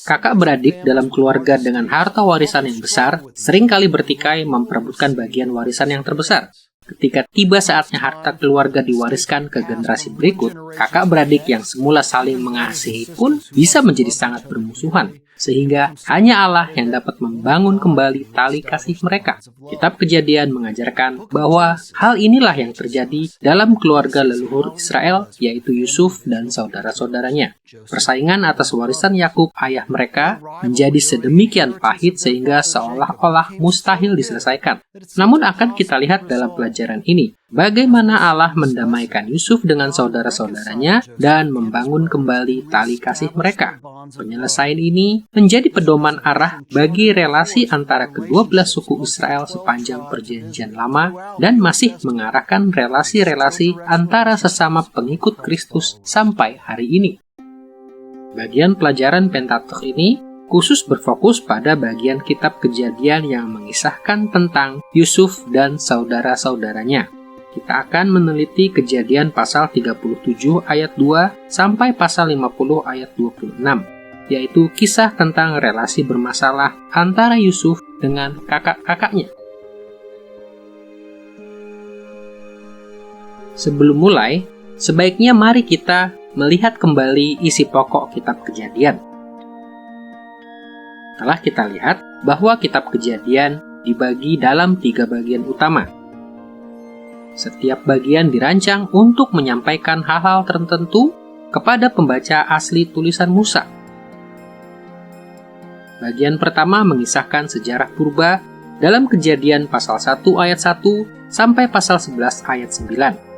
Kakak beradik dalam keluarga dengan harta warisan yang besar seringkali bertikai memperebutkan bagian warisan yang terbesar. Ketika tiba saatnya harta keluarga diwariskan ke generasi berikut, kakak beradik yang semula saling mengasihi pun bisa menjadi sangat bermusuhan. Sehingga hanya Allah yang dapat membangun kembali tali kasih mereka. Kitab Kejadian mengajarkan bahwa hal inilah yang terjadi dalam keluarga leluhur Israel, yaitu Yusuf dan saudara-saudaranya. Persaingan atas warisan Yakub ayah mereka menjadi sedemikian pahit sehingga seolah-olah mustahil diselesaikan. Namun akan kita lihat dalam pelajaran ini, bagaimana Allah mendamaikan Yusuf dengan saudara-saudaranya dan membangun kembali tali kasih mereka. Penyelesaian ini menjadi pedoman arah bagi relasi antara kedua belah suku Israel sepanjang Perjanjian Lama dan masih mengarahkan relasi-relasi antara sesama pengikut Kristus sampai hari ini. Bagian pelajaran Pentatukh ini khusus berfokus pada bagian kitab Kejadian yang mengisahkan tentang Yusuf dan saudara-saudaranya. Kita akan meneliti Kejadian pasal 37 ayat 2 sampai pasal 50 ayat 26, yaitu kisah tentang relasi bermasalah antara Yusuf dengan kakak-kakaknya. Sebelum mulai, sebaiknya mari kita melihat kembali isi pokok kitab Kejadian. Telah kita lihat bahwa kitab Kejadian dibagi dalam 3 bagian utama. Setiap bagian dirancang untuk menyampaikan hal-hal tertentu kepada pembaca asli tulisan Musa. Bagian pertama mengisahkan sejarah purba dalam Kejadian pasal 1 ayat 1 sampai pasal 11 ayat 9.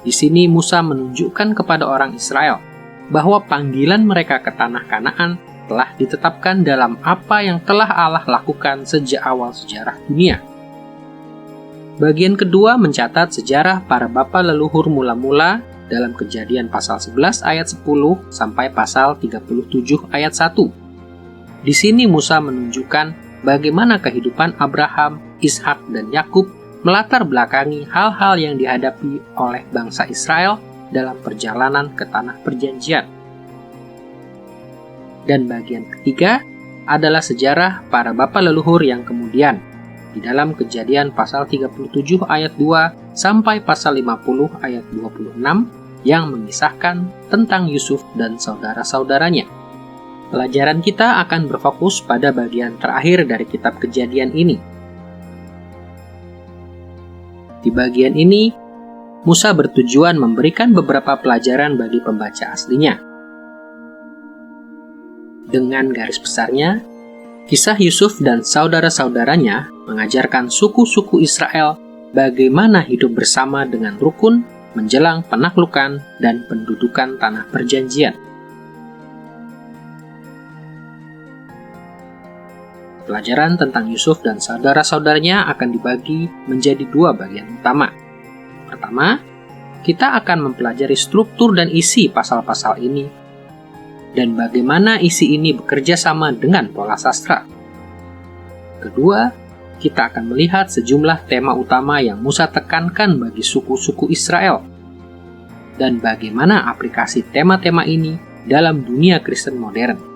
Di sini Musa menunjukkan kepada orang Israel bahwa panggilan mereka ke tanah Kanaan telah ditetapkan dalam apa yang telah Allah lakukan sejak awal sejarah dunia. Bagian kedua mencatat sejarah para bapa leluhur mula-mula dalam Kejadian pasal 11 ayat 10 sampai pasal 37 ayat 1. Di sini Musa menunjukkan bagaimana kehidupan Abraham, Ishak, dan Yakub melatar belakangi hal-hal yang dihadapi oleh bangsa Israel dalam perjalanan ke tanah perjanjian. Dan bagian ketiga adalah sejarah para bapa leluhur yang kemudian di dalam Kejadian pasal 37 ayat 2 sampai pasal 50 ayat 26 yang mengisahkan tentang Yusuf dan saudara-saudaranya. Pelajaran kita akan berfokus pada bagian terakhir dari kitab Kejadian ini. Di bagian ini, Musa bertujuan memberikan beberapa pelajaran bagi pembaca aslinya. Dengan garis besarnya, kisah Yusuf dan saudara-saudaranya mengajarkan suku-suku Israel bagaimana hidup bersama dengan rukun menjelang penaklukan dan pendudukan tanah perjanjian. Pelajaran tentang Yusuf dan saudara-saudaranya akan dibagi menjadi 2 bagian utama. Pertama, kita akan mempelajari struktur dan isi pasal-pasal ini, dan bagaimana isi ini bekerja sama dengan pola sastra. Kedua, kita akan melihat sejumlah tema utama yang Musa tekankan bagi suku-suku Israel, dan bagaimana aplikasi tema-tema ini dalam dunia Kristen modern.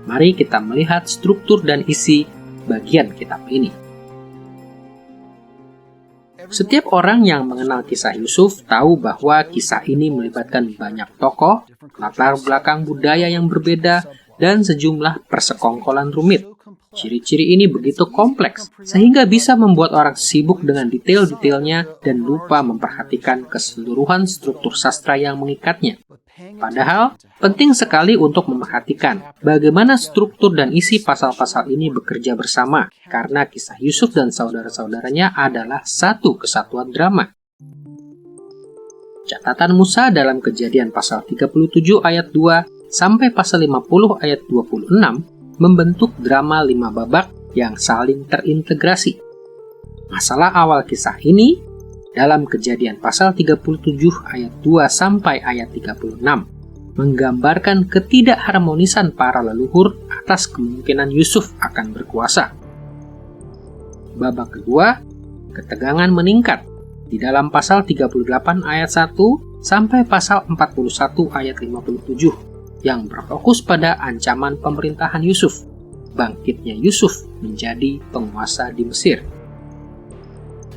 Mari kita melihat struktur dan isi bagian kitab ini. Setiap orang yang mengenal kisah Yusuf tahu bahwa kisah ini melibatkan banyak tokoh, latar belakang budaya yang berbeda, dan sejumlah persekongkolan rumit. Ciri-ciri ini begitu kompleks, sehingga bisa membuat orang sibuk dengan detail-detailnya dan lupa memperhatikan keseluruhan struktur sastra yang mengikatnya. Padahal, penting sekali untuk memperhatikan bagaimana struktur dan isi pasal-pasal ini bekerja bersama, karena kisah Yusuf dan saudara-saudaranya adalah satu kesatuan drama. Catatan Musa dalam Kejadian pasal 37 ayat 2 sampai pasal 50 ayat 26 membentuk drama 5 babak yang saling terintegrasi. Masalah awal kisah ini dalam Kejadian pasal 37 ayat 2 sampai ayat 36 menggambarkan ketidakharmonisan para leluhur atas kemungkinan Yusuf akan berkuasa. Babak kedua, ketegangan meningkat di dalam pasal 38 ayat 1 sampai pasal 41 ayat 57. yang berfokus pada ancaman pemerintahan Yusuf, bangkitnya Yusuf menjadi penguasa di Mesir.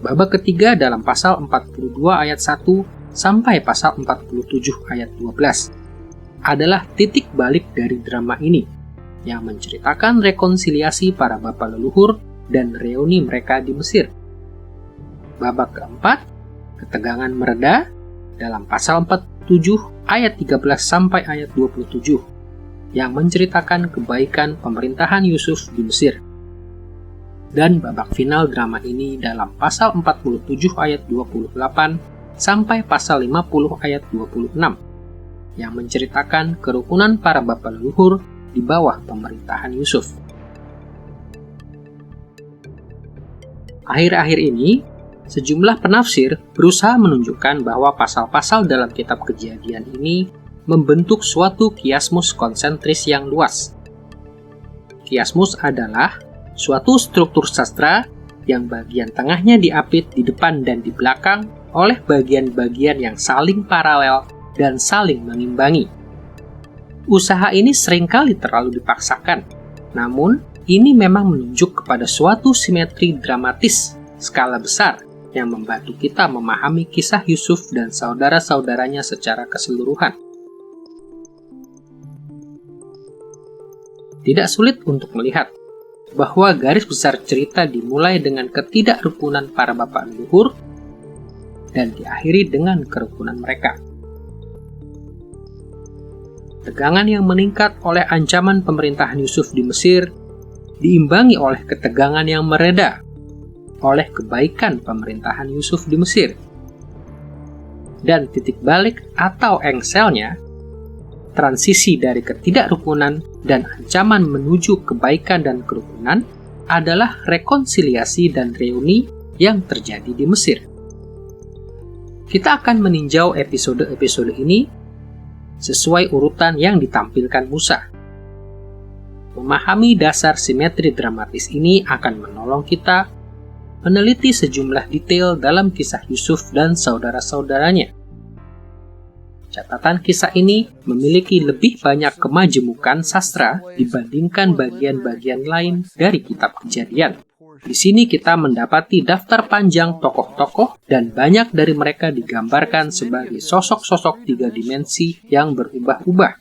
Babak ketiga dalam pasal 42 ayat 1 sampai pasal 47 ayat 12 adalah titik balik dari drama ini, yang menceritakan rekonsiliasi para bapa leluhur dan reuni mereka di Mesir. Babak keempat, ketegangan mereda dalam pasal 47 ayat 13 sampai ayat 27, yang menceritakan kebaikan pemerintahan Yusuf di Mesir. Dan babak final drama ini dalam pasal 47 ayat 28 sampai pasal 50 ayat 26, yang menceritakan kerukunan para bapa leluhur di bawah pemerintahan Yusuf. Akhir-akhir ini, sejumlah penafsir berusaha menunjukkan bahwa pasal-pasal dalam kitab Kejadian ini membentuk suatu kiasmus konsentris yang luas. Kiasmus adalah suatu struktur sastra yang bagian tengahnya diapit di depan dan di belakang oleh bagian-bagian yang saling paralel dan saling mengimbangi. Usaha ini seringkali terlalu dipaksakan, namun ini memang menunjuk kepada suatu simetri dramatis skala besar yang membantu kita memahami kisah Yusuf dan saudara-saudaranya secara keseluruhan. Tidak sulit untuk melihat bahwa garis besar cerita dimulai dengan ketidakrukunan para bapa leluhur dan diakhiri dengan kerukunan mereka. Tegangan yang meningkat oleh ancaman pemerintahan Yusuf di Mesir diimbangi oleh ketegangan yang mereda oleh kebaikan pemerintahan Yusuf di Mesir. Dan titik balik atau engselnya, transisi dari ketidakrukunan dan ancaman menuju kebaikan dan kerukunan adalah rekonsiliasi dan reuni yang terjadi di Mesir. Kita akan meninjau episode-episode ini sesuai urutan yang ditampilkan Musa. Memahami dasar simetri dramatis ini akan menolong kita meneliti sejumlah detail dalam kisah Yusuf dan saudara-saudaranya. Catatan kisah ini memiliki lebih banyak kemajemukan sastra dibandingkan bagian-bagian lain dari kitab Kejadian. Di sini kita mendapati daftar panjang tokoh-tokoh dan banyak dari mereka digambarkan sebagai sosok-sosok tiga dimensi yang berubah-ubah.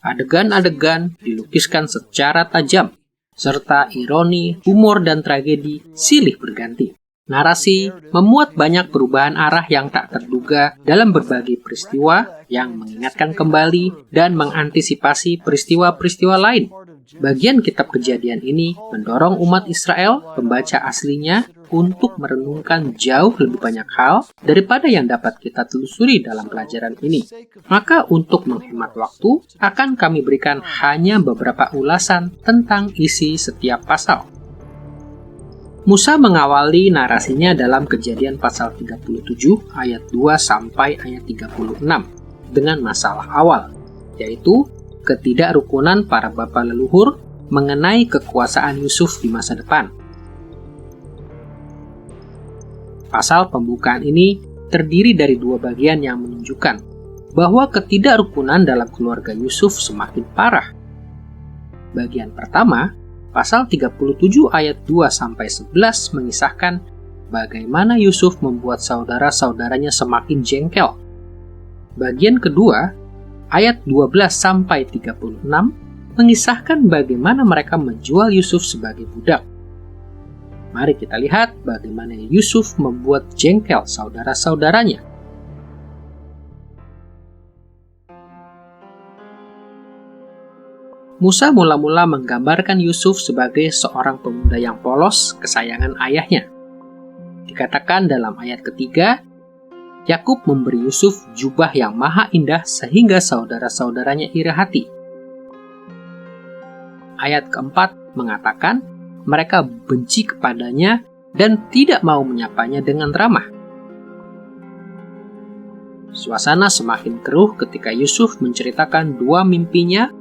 Adegan-adegan dilukiskan secara tajam, serta ironi, humor, dan tragedi silih berganti. Narasi memuat banyak perubahan arah yang tak terduga dalam berbagai peristiwa yang mengingatkan kembali dan mengantisipasi peristiwa-peristiwa lain. Bagian kitab Kejadian ini mendorong umat Israel, pembaca aslinya, untuk merenungkan jauh lebih banyak hal daripada yang dapat kita telusuri dalam pelajaran ini. Maka untuk menghemat waktu, akan kami berikan hanya beberapa ulasan tentang isi setiap pasal. Musa mengawali narasinya dalam Kejadian pasal 37 ayat 2 sampai ayat 36 dengan masalah awal, yaitu ketidakrukunan para bapa leluhur mengenai kekuasaan Yusuf di masa depan. Pasal pembukaan ini terdiri dari dua bagian yang menunjukkan bahwa ketidakrukunan dalam keluarga Yusuf semakin parah. Bagian pertama, pasal 37 ayat 2-11 mengisahkan bagaimana Yusuf membuat saudara-saudaranya semakin jengkel. Bagian kedua, ayat 12-36 mengisahkan bagaimana mereka menjual Yusuf sebagai budak. Mari kita lihat bagaimana Yusuf membuat jengkel saudara-saudaranya. Musa mula-mula menggambarkan Yusuf sebagai seorang pemuda yang polos, kesayangan ayahnya. Dikatakan dalam ayat ketiga, Yakub memberi Yusuf jubah yang maha indah sehingga saudara-saudaranya iri hati. Ayat keempat mengatakan mereka benci kepadanya dan tidak mau menyapanya dengan ramah. Suasana semakin keruh ketika Yusuf menceritakan dua mimpinya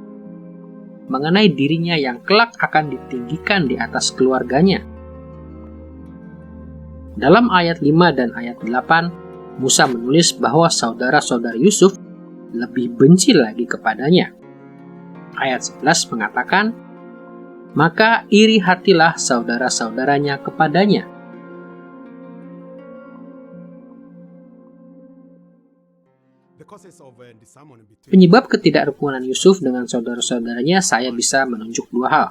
mengenai dirinya yang kelak akan ditinggikan di atas keluarganya. Dalam ayat 5 dan ayat 8, Musa menulis bahwa saudara-saudara Yusuf lebih benci lagi kepadanya. ayat 11 mengatakan, "Maka iri hatilah saudara-saudaranya kepadanya." Penyebab ketidakrukunan Yusuf dengan saudara-saudaranya saya bisa menunjuk dua hal.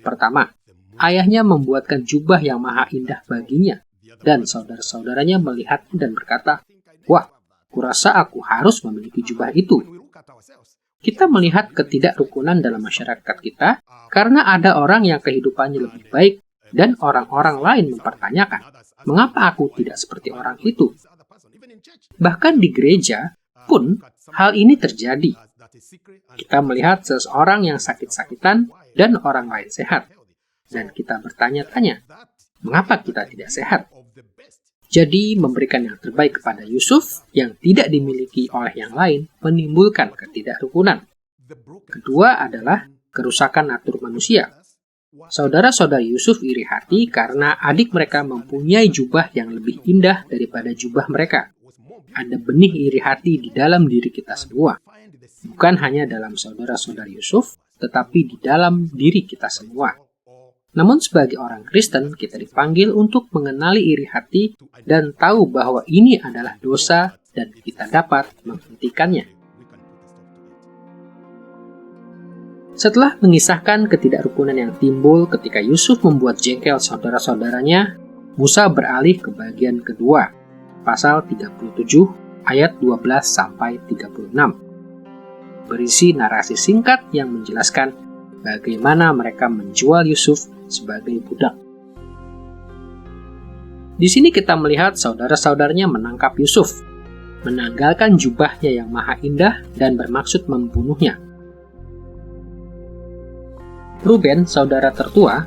Pertama, ayahnya membuatkan jubah yang maha indah baginya, dan saudara-saudaranya melihatnya dan berkata, "Wah, kurasa aku harus memiliki jubah itu." Kita melihat ketidakrukunan dalam masyarakat kita karena ada orang yang kehidupannya lebih baik dan orang-orang lain mempertanyakan, "Mengapa aku tidak seperti orang itu?" Bahkan di gereja pun hal ini terjadi. Kita melihat seseorang yang sakit-sakitan dan orang lain sehat. Dan kita bertanya-tanya, mengapa kita tidak sehat? Jadi, memberikan yang terbaik kepada Yusuf yang tidak dimiliki oleh yang lain menimbulkan ketidakrukunan. Kedua adalah kerusakan natur manusia. Saudara-saudari Yusuf iri hati karena adik mereka mempunyai jubah yang lebih indah daripada jubah mereka. Ada benih iri hati di dalam diri kita semua. Bukan hanya dalam saudara-saudari Yusuf, tetapi di dalam diri kita semua. Namun sebagai orang Kristen, kita dipanggil untuk mengenali iri hati dan tahu bahwa ini adalah dosa dan kita dapat menghentikannya. Setelah mengisahkan ketidakrukunan yang timbul ketika Yusuf membuat jengkel saudara-saudaranya, Musa beralih ke bagian kedua, pasal 37 ayat 12-36. Berisi narasi singkat yang menjelaskan bagaimana mereka menjual Yusuf sebagai budak. Di sini kita melihat saudara-saudaranya menangkap Yusuf, menanggalkan jubahnya yang maha indah dan bermaksud membunuhnya. Ruben, saudara tertua,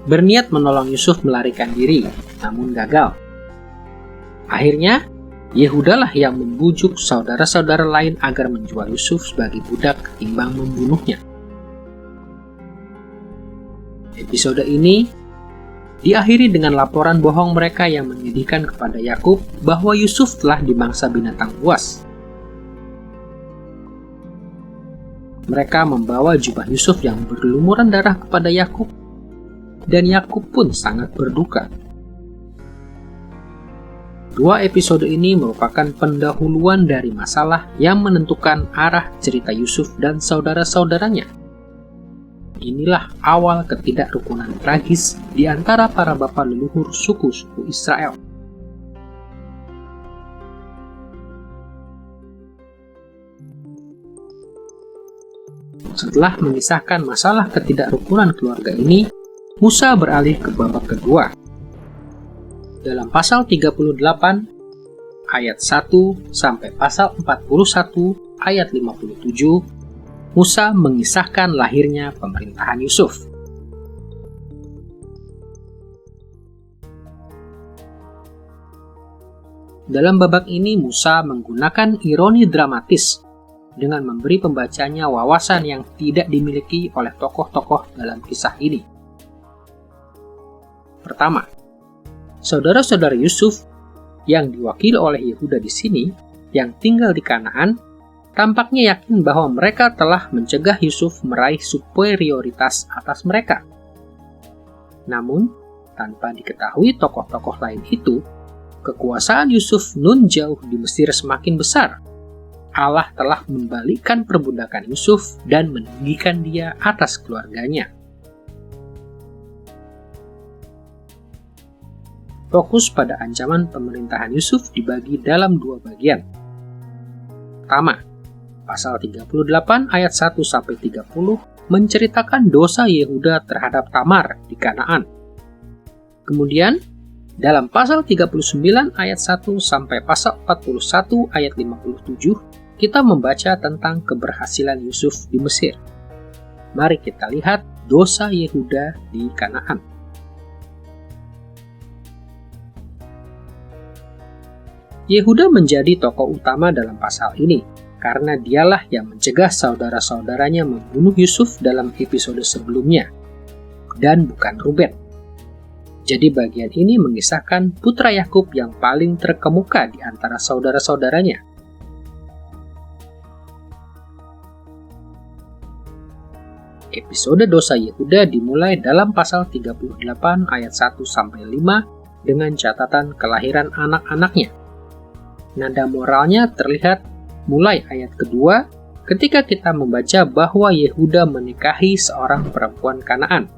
berniat menolong Yusuf melarikan diri, namun gagal. Akhirnya, Yehudalah yang membujuk saudara-saudara lain agar menjual Yusuf sebagai budak ketimbang membunuhnya. Episode ini diakhiri dengan laporan bohong mereka yang menyedihkan kepada Yakub bahwa Yusuf telah dimangsa binatang buas. Mereka membawa jubah Yusuf yang berlumuran darah kepada Yakub, dan Yakub pun sangat berduka. Dua episode ini merupakan pendahuluan dari masalah yang menentukan arah cerita Yusuf dan saudara-saudaranya. Inilah awal ketidakrukunan tragis di antara para bapa leluhur suku-suku Israel. Setelah mengisahkan masalah ketidakrukunan keluarga ini, Musa beralih ke babak kedua. Dalam pasal 38 ayat 1 sampai pasal 41 ayat 57, Musa mengisahkan lahirnya pemerintahan Yusuf. Dalam babak ini Musa menggunakan ironi dramatis dengan memberi pembacanya wawasan yang tidak dimiliki oleh tokoh-tokoh dalam kisah ini. Pertama, saudara-saudara Yusuf yang diwakili oleh Yehuda di sini, yang tinggal di Kanaan, tampaknya yakin bahwa mereka telah mencegah Yusuf meraih superioritas atas mereka. Namun, tanpa diketahui tokoh-tokoh lain itu, kekuasaan Yusuf nun jauh di Mesir semakin besar. Allah telah membalikkan perbudakan Yusuf dan meninggikan dia atas keluarganya. Fokus pada ancaman pemerintahan Yusuf dibagi dalam dua bagian. Pertama, pasal 38 ayat 1-30 menceritakan dosa Yehuda terhadap Tamar di Kanaan. Kemudian, dalam pasal 39 ayat 1 sampai pasal 41 ayat 57, kita membaca tentang keberhasilan Yusuf di Mesir. Mari kita lihat dosa Yehuda di Kanaan. Yehuda menjadi tokoh utama dalam pasal ini, karena dialah yang mencegah saudara-saudaranya membunuh Yusuf dalam episode sebelumnya, dan bukan Ruben. Jadi bagian ini mengisahkan putra Yakub yang paling terkemuka di antara saudara-saudaranya. Episode dosa Yehuda dimulai dalam pasal 38 ayat 1-5 dengan catatan kelahiran anak-anaknya. Nada moralnya terlihat mulai ayat kedua ketika kita membaca bahwa Yehuda menikahi seorang perempuan Kanaan.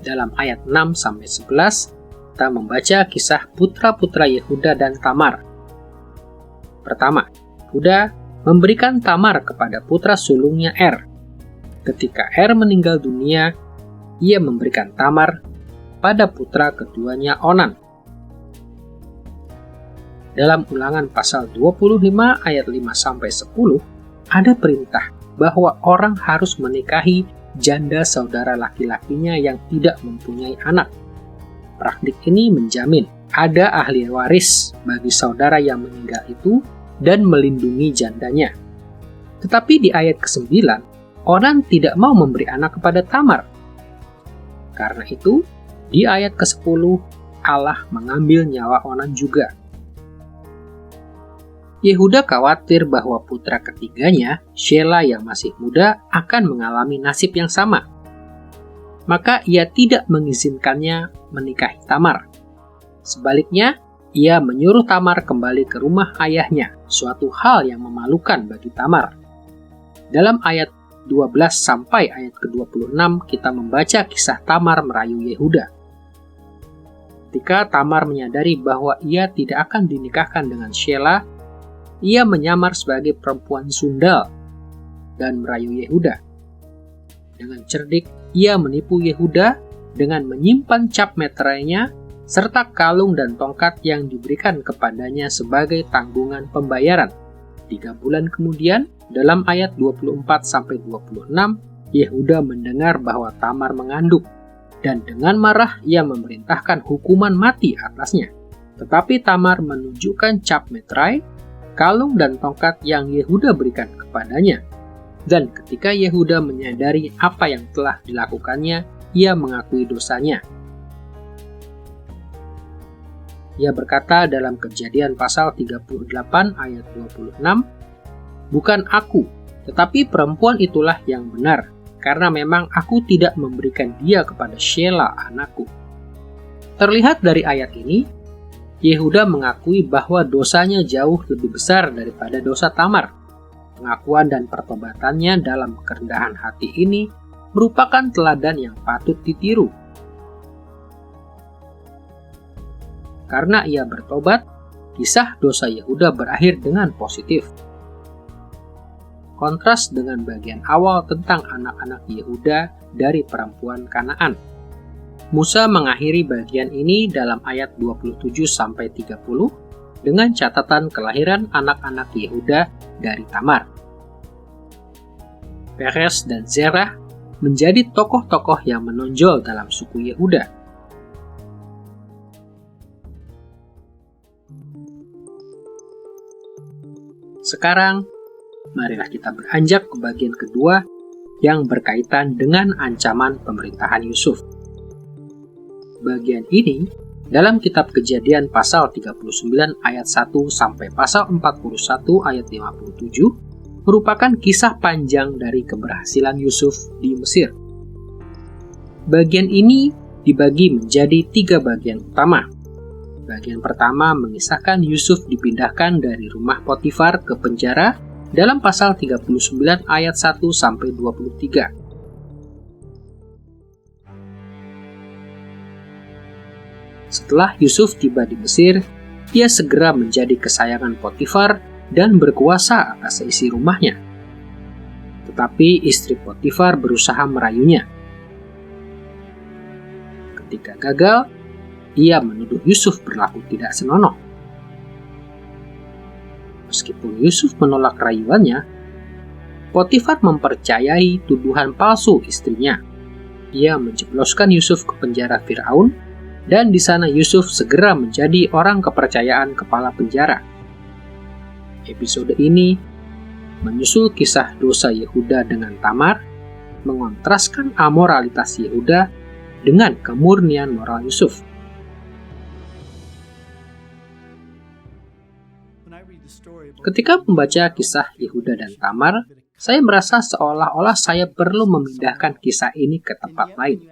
Dalam ayat 6-11, kita membaca kisah putra-putra Yehuda dan Tamar. Pertama, Yehuda memberikan Tamar kepada putra sulungnya Er. Ketika Er meninggal dunia, ia memberikan Tamar pada putra keduanya Onan. Dalam Ulangan pasal 25 ayat 5-10, ada perintah bahwa orang harus menikahi janda saudara laki-lakinya yang tidak mempunyai anak. Praktik ini menjamin ada ahli waris bagi saudara yang meninggal itu dan melindungi jandanya. Tetapi di ayat ke-9, Onan tidak mau memberi anak kepada Tamar. Karena itu, di ayat ke-10, Allah mengambil nyawa Onan juga. Yehuda khawatir bahwa putra ketiganya, Shela yang masih muda, akan mengalami nasib yang sama. Maka ia tidak mengizinkannya menikahi Tamar. Sebaliknya, ia menyuruh Tamar kembali ke rumah ayahnya, suatu hal yang memalukan bagi Tamar. Dalam ayat 12 sampai ayat ke-26 kita membaca kisah Tamar merayu Yehuda. Ketika Tamar menyadari bahwa ia tidak akan dinikahkan dengan Shela, ia menyamar sebagai perempuan sundal dan merayu Yehuda. Dengan cerdik, ia menipu Yehuda dengan menyimpan cap meterainya serta kalung dan tongkat yang diberikan kepadanya sebagai tanggungan pembayaran. 3 bulan kemudian, dalam ayat 24-26, Yehuda mendengar bahwa Tamar mengandung, dan dengan marah ia memerintahkan hukuman mati atasnya. Tetapi Tamar menunjukkan cap meterai, kalung dan tongkat yang Yehuda berikan kepadanya. Dan ketika Yehuda menyadari apa yang telah dilakukannya, ia mengakui dosanya. Ia berkata dalam Kejadian pasal 38 ayat 26, "Bukan aku, tetapi perempuan itulah yang benar, karena memang aku tidak memberikan dia kepada Shela anakku." Terlihat dari ayat ini, Yehuda mengakui bahwa dosanya jauh lebih besar daripada dosa Tamar. Pengakuan dan pertobatannya dalam kerendahan hati ini merupakan teladan yang patut ditiru. Karena ia bertobat, kisah dosa Yehuda berakhir dengan positif. Kontras dengan bagian awal tentang anak-anak Yehuda dari perempuan Kanaan. Musa mengakhiri bagian ini dalam ayat 27-30 dengan catatan kelahiran anak-anak Yehuda dari Tamar. Peres dan Zerah menjadi tokoh-tokoh yang menonjol dalam suku Yehuda. Sekarang, marilah kita beranjak ke bagian kedua yang berkaitan dengan ancaman pemerintahan Yusuf. Bagian ini dalam kitab Kejadian pasal 39 ayat 1 sampai pasal 41 ayat 57 merupakan kisah panjang dari keberhasilan Yusuf di Mesir. Bagian ini dibagi menjadi 3 bagian utama. Bagian pertama mengisahkan Yusuf dipindahkan dari rumah Potifar ke penjara dalam pasal 39 ayat 1 sampai 23. Setelah Yusuf tiba di Mesir, ia segera menjadi kesayangan Potifar dan berkuasa atas isi rumahnya. Tetapi istri Potifar berusaha merayunya. Ketika gagal, ia menuduh Yusuf berlaku tidak senonoh. Meskipun Yusuf menolak rayuannya, Potifar mempercayai tuduhan palsu istrinya. Ia menjebloskan Yusuf ke penjara Firaun, dan di sana Yusuf segera menjadi orang kepercayaan kepala penjara. Episode ini menyusul kisah dosa Yehuda dengan Tamar, mengontraskan amoralitas Yehuda dengan kemurnian moral Yusuf. Ketika membaca kisah Yehuda dan Tamar, Saya merasa seolah-olah saya perlu memindahkan kisah ini ke tempat lain.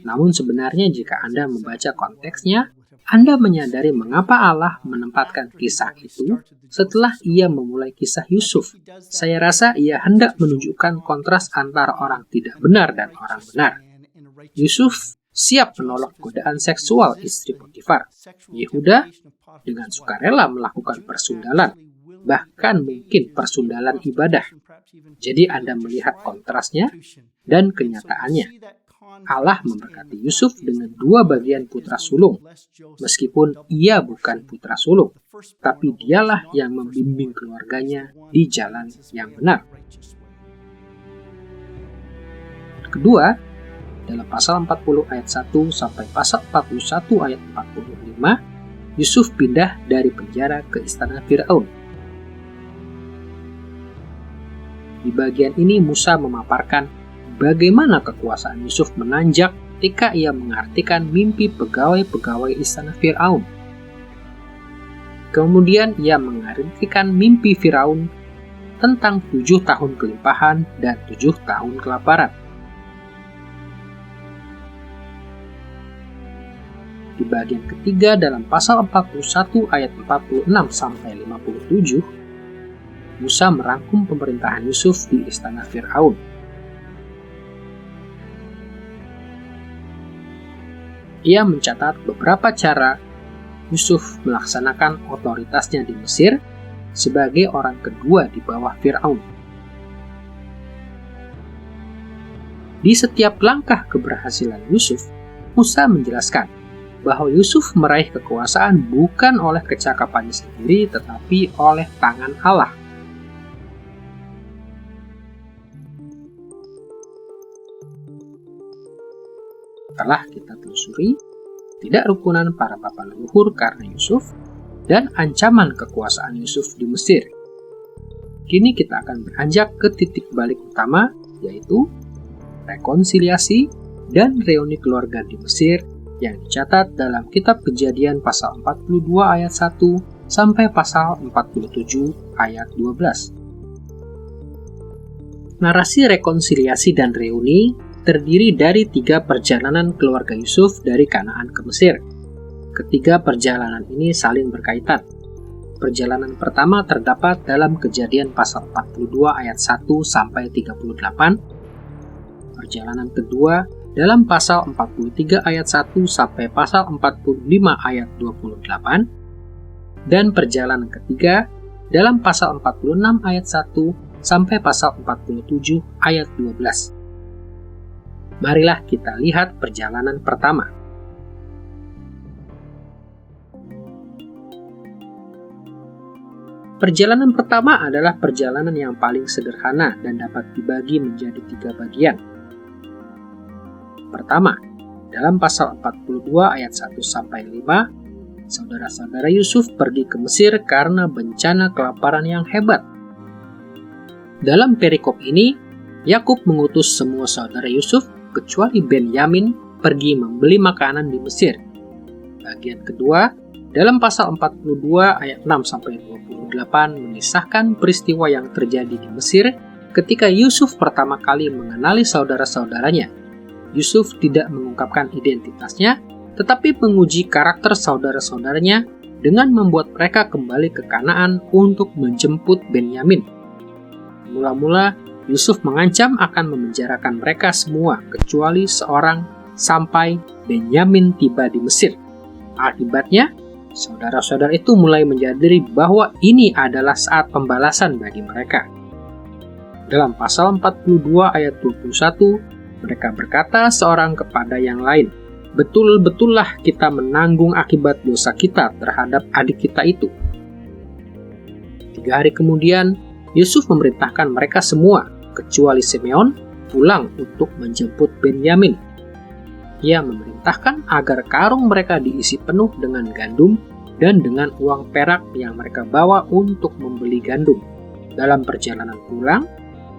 Namun sebenarnya jika Anda membaca konteksnya, Anda menyadari mengapa Allah menempatkan kisah itu setelah ia memulai kisah Yusuf. Saya rasa ia hendak menunjukkan kontras antara orang tidak benar dan orang benar. Yusuf siap menolak godaan seksual istri Potifar. Yehuda dengan sukarela melakukan persundalan, bahkan mungkin persundalan ibadah. Jadi Anda melihat kontrasnya dan kenyataannya. Allah memberkati Yusuf dengan 2 bagian putra sulung, meskipun ia bukan putra sulung, tapi dialah yang membimbing keluarganya di jalan yang benar. Kedua, dalam pasal 40 ayat 1 sampai pasal 41 ayat 45, Yusuf pindah dari penjara ke istana Firaun. Di bagian ini Musa memaparkan bagaimana kekuasaan Yusuf menanjak ketika ia mengartikan mimpi pegawai-pegawai istana Firaun. Kemudian ia mengartikan mimpi Firaun tentang 7 tahun kelimpahan dan 7 tahun kelaparan. Di bagian ketiga dalam pasal 41 ayat 46 sampai 57, Musa merangkum pemerintahan Yusuf di istana Firaun. Ia mencatat beberapa cara Yusuf melaksanakan otoritasnya di Mesir sebagai orang kedua di bawah Firaun. Di setiap langkah keberhasilan Yusuf, Musa menjelaskan bahwa Yusuf meraih kekuasaan bukan oleh kecakapannya sendiri tetapi oleh tangan Allah. Setelah kita telusuri ketidakrukunan para bapa leluhur karena Yusuf dan ancaman kekuasaan Yusuf di Mesir, kini kita akan beranjak ke titik balik utama, yaitu rekonsiliasi dan reuni keluarga di Mesir yang dicatat dalam kitab Kejadian pasal 42 ayat 1 sampai pasal 47 ayat 12. Narasi rekonsiliasi dan reuni terdiri dari 3 perjalanan keluarga Yusuf dari Kanaan ke Mesir. Ketiga perjalanan ini saling berkaitan. Perjalanan pertama terdapat dalam Kejadian pasal 42 ayat 1 sampai 38. Perjalanan kedua dalam pasal 43 ayat 1 sampai pasal 45 ayat 28. Dan perjalanan ketiga dalam pasal 46 ayat 1 sampai pasal 47 ayat 12. Marilah kita lihat perjalanan pertama. Perjalanan pertama adalah perjalanan yang paling sederhana dan dapat dibagi menjadi 3 bagian. Pertama, dalam pasal 42 ayat 1 sampai 5, saudara-saudara Yusuf pergi ke Mesir karena bencana kelaparan yang hebat. Dalam perikop ini, Yakub mengutus semua saudara Yusuf kecuali Benyamin pergi membeli makanan di Mesir. Bagian kedua, dalam pasal 42 ayat 6 sampai 28 mengisahkan peristiwa yang terjadi di Mesir ketika Yusuf pertama kali mengenali saudara-saudaranya. Yusuf tidak mengungkapkan identitasnya, tetapi menguji karakter saudara-saudaranya dengan membuat mereka kembali ke Kanaan untuk menjemput Benyamin. Mula-mula Yusuf mengancam akan memenjarakan mereka semua kecuali seorang sampai Benyamin tiba di Mesir. Akibatnya, saudara-saudara itu mulai menyadari bahwa ini adalah saat pembalasan bagi mereka. Dalam pasal 42 ayat 21, mereka berkata seorang kepada yang lain, "Betul-betullah kita menanggung akibat dosa kita terhadap adik kita itu." 3 hari kemudian, Yusuf memerintahkan mereka semua kecuali Simeon pulang untuk menjemput Benyamin. Ia memerintahkan agar karung mereka diisi penuh dengan gandum dan dengan uang perak yang mereka bawa untuk membeli gandum. Dalam perjalanan pulang,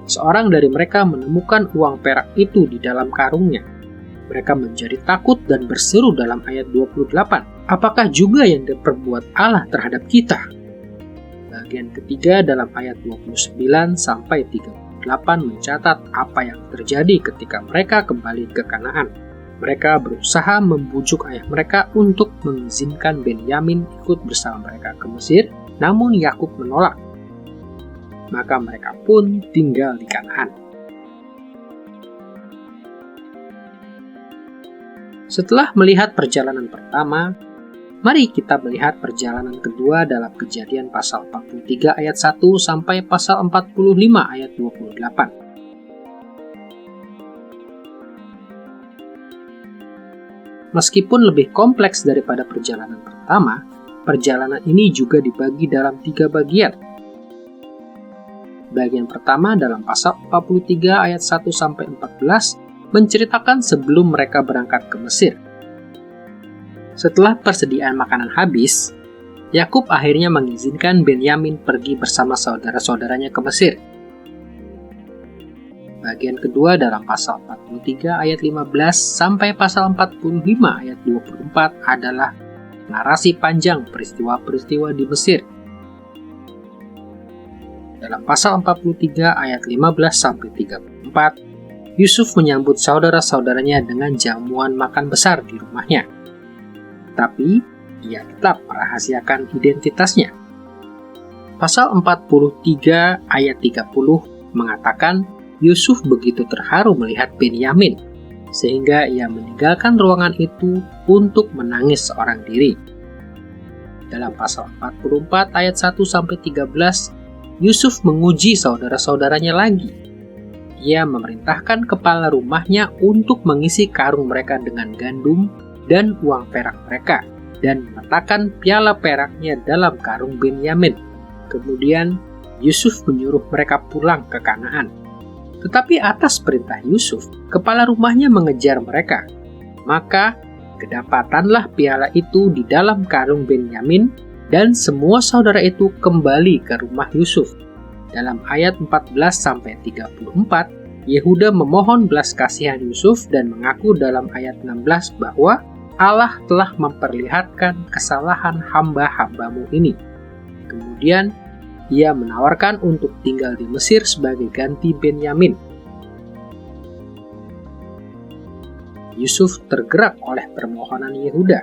seorang dari mereka menemukan uang perak itu di dalam karungnya. Mereka menjadi takut dan berseru dalam ayat 28, "Apakah juga yang diperbuat Allah terhadap kita?" Bagian ketiga dalam ayat 29 sampai 30. mencatat apa yang terjadi ketika mereka kembali ke Kanaan. Mereka berusaha membujuk ayah mereka untuk mengizinkan Benyamin ikut bersama mereka ke Mesir, namun Yakub menolak. Maka mereka pun tinggal di Kanaan. Setelah melihat perjalanan pertama, mari kita melihat perjalanan kedua dalam Kejadian pasal 43 ayat 1 sampai pasal 45 ayat 28. Meskipun lebih kompleks daripada perjalanan pertama, perjalanan ini juga dibagi dalam 3 bagian. Bagian pertama dalam pasal 43 ayat 1 sampai 14 menceritakan sebelum mereka berangkat ke Mesir. Setelah persediaan makanan habis, Yakub akhirnya mengizinkan Benyamin pergi bersama saudara-saudaranya ke Mesir. Bagian kedua dalam pasal 43 ayat 15 sampai pasal 45 ayat 24 adalah narasi panjang peristiwa-peristiwa di Mesir. Dalam pasal 43 ayat 15 sampai 34, Yusuf menyambut saudara-saudaranya dengan jamuan makan besar di rumahnya. Tapi, ia tetap merahasiakan identitasnya. Pasal 43 ayat 30 mengatakan Yusuf begitu terharu melihat Benyamin, sehingga ia meninggalkan ruangan itu untuk menangis seorang diri. Dalam pasal 44 ayat 1-13, Yusuf menguji saudara-saudaranya lagi. Ia memerintahkan kepala rumahnya untuk mengisi karung mereka dengan gandum dan uang perak mereka, dan meletakkan piala peraknya dalam karung Benyamin. Kemudian, Yusuf menyuruh mereka pulang ke Kanaan. Tetapi atas perintah Yusuf, kepala rumahnya mengejar mereka. Maka, kedapatanlah piala itu di dalam karung Benyamin, dan semua saudara itu kembali ke rumah Yusuf. Dalam ayat 14-34, Yehuda memohon belas kasihan Yusuf dan mengaku dalam ayat 16 bahwa Allah telah memperlihatkan kesalahan hamba-hambamu ini. Kemudian, ia menawarkan untuk tinggal di Mesir sebagai ganti Benyamin. Yusuf tergerak oleh permohonan Yehuda.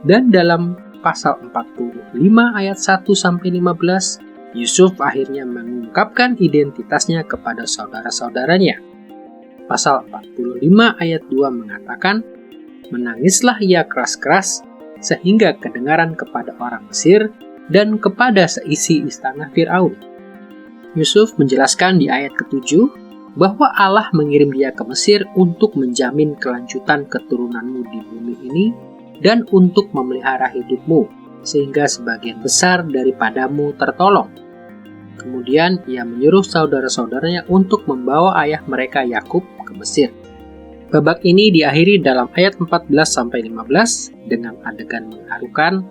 Dan dalam pasal 45 ayat 1-15, Yusuf akhirnya mengungkapkan identitasnya kepada saudara-saudaranya. Pasal 45 ayat 2 mengatakan, menangislah ia keras-keras sehingga kedengaran kepada orang Mesir dan kepada seisi istana Fir'aun. Yusuf menjelaskan di ayat ke-7 bahwa Allah mengirim dia ke Mesir untuk menjamin kelanjutan keturunanmu di bumi ini dan untuk memelihara hidupmu, sehingga sebagian besar daripadamu tertolong. Kemudian ia menyuruh saudara-saudaranya untuk membawa ayah mereka Yakub ke Mesir. Babak ini diakhiri dalam ayat 14-15 dengan adegan mengharukan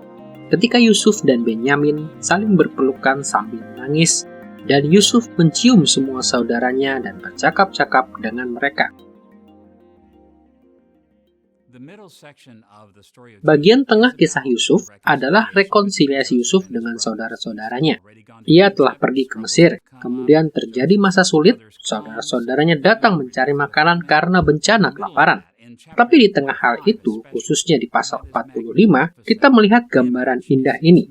ketika Yusuf dan Benyamin saling berpelukan sambil menangis, dan Yusuf mencium semua saudaranya dan bercakap-cakap dengan mereka. Bagian tengah kisah Yusuf adalah rekonsiliasi Yusuf dengan saudara-saudaranya. Ia telah pergi ke Mesir, kemudian terjadi masa sulit, saudara-saudaranya datang mencari makanan karena bencana kelaparan. Tapi di tengah hal itu, khususnya di pasal 45, kita melihat gambaran indah ini.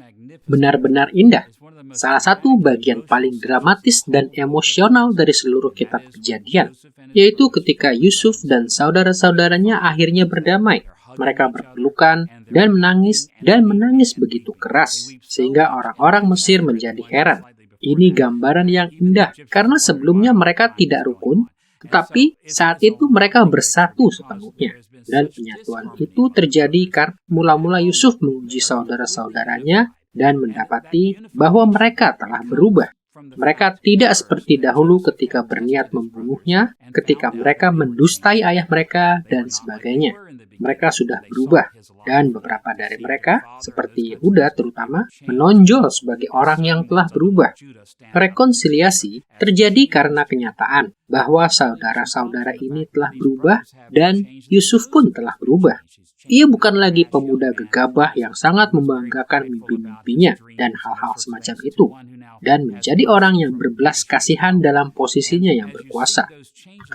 Benar-benar indah. Salah satu bagian paling dramatis dan emosional dari seluruh kitab Kejadian, yaitu ketika Yusuf dan saudara-saudaranya akhirnya berdamai. Mereka berpelukan dan menangis begitu keras, sehingga orang-orang Mesir menjadi heran. Ini gambaran yang indah, karena sebelumnya mereka tidak rukun, tetapi saat itu mereka bersatu sepenuhnya. Dan penyatuan itu terjadi karena mula-mula Yusuf menguji saudara-saudaranya dan mendapati bahwa mereka telah berubah. Mereka tidak seperti dahulu ketika berniat membunuhnya, ketika mereka mendustai ayah mereka, dan sebagainya. Mereka sudah berubah, dan beberapa dari mereka, seperti Yehuda terutama, menonjol sebagai orang yang telah berubah. Rekonsiliasi terjadi karena kenyataan bahwa saudara-saudara ini telah berubah, dan Yusuf pun telah berubah. Ia bukan lagi pemuda gegabah yang sangat membanggakan mimpi-mimpinya dan hal-hal semacam itu, dan menjadi orang yang berbelas kasihan dalam posisinya yang berkuasa.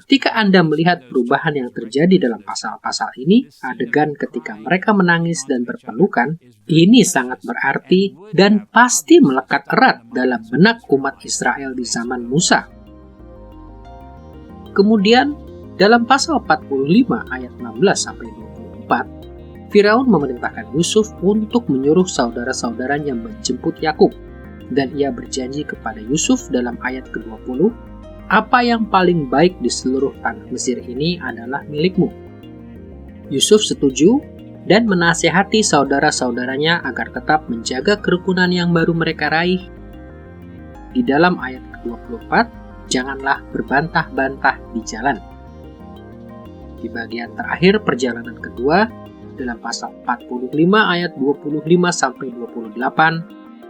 Ketika Anda melihat perubahan yang terjadi dalam pasal-pasal ini, adegan ketika mereka menangis dan berpelukan, ini sangat berarti dan pasti melekat erat dalam benak umat Israel di zaman Musa. Kemudian, dalam pasal 45 ayat 16-24, Firaun memerintahkan Yusuf untuk menyuruh saudara-saudaranya menjemput Yakub, dan ia berjanji kepada Yusuf dalam ayat ke-20, "Apa yang paling baik di seluruh tanah Mesir ini adalah milikmu." Yusuf setuju dan menasihati saudara-saudaranya agar tetap menjaga kerukunan yang baru mereka raih. Di dalam ayat ke-24, janganlah berbantah-bantah di jalan. Di bagian terakhir perjalanan kedua, dalam pasal 45 ayat 25-28,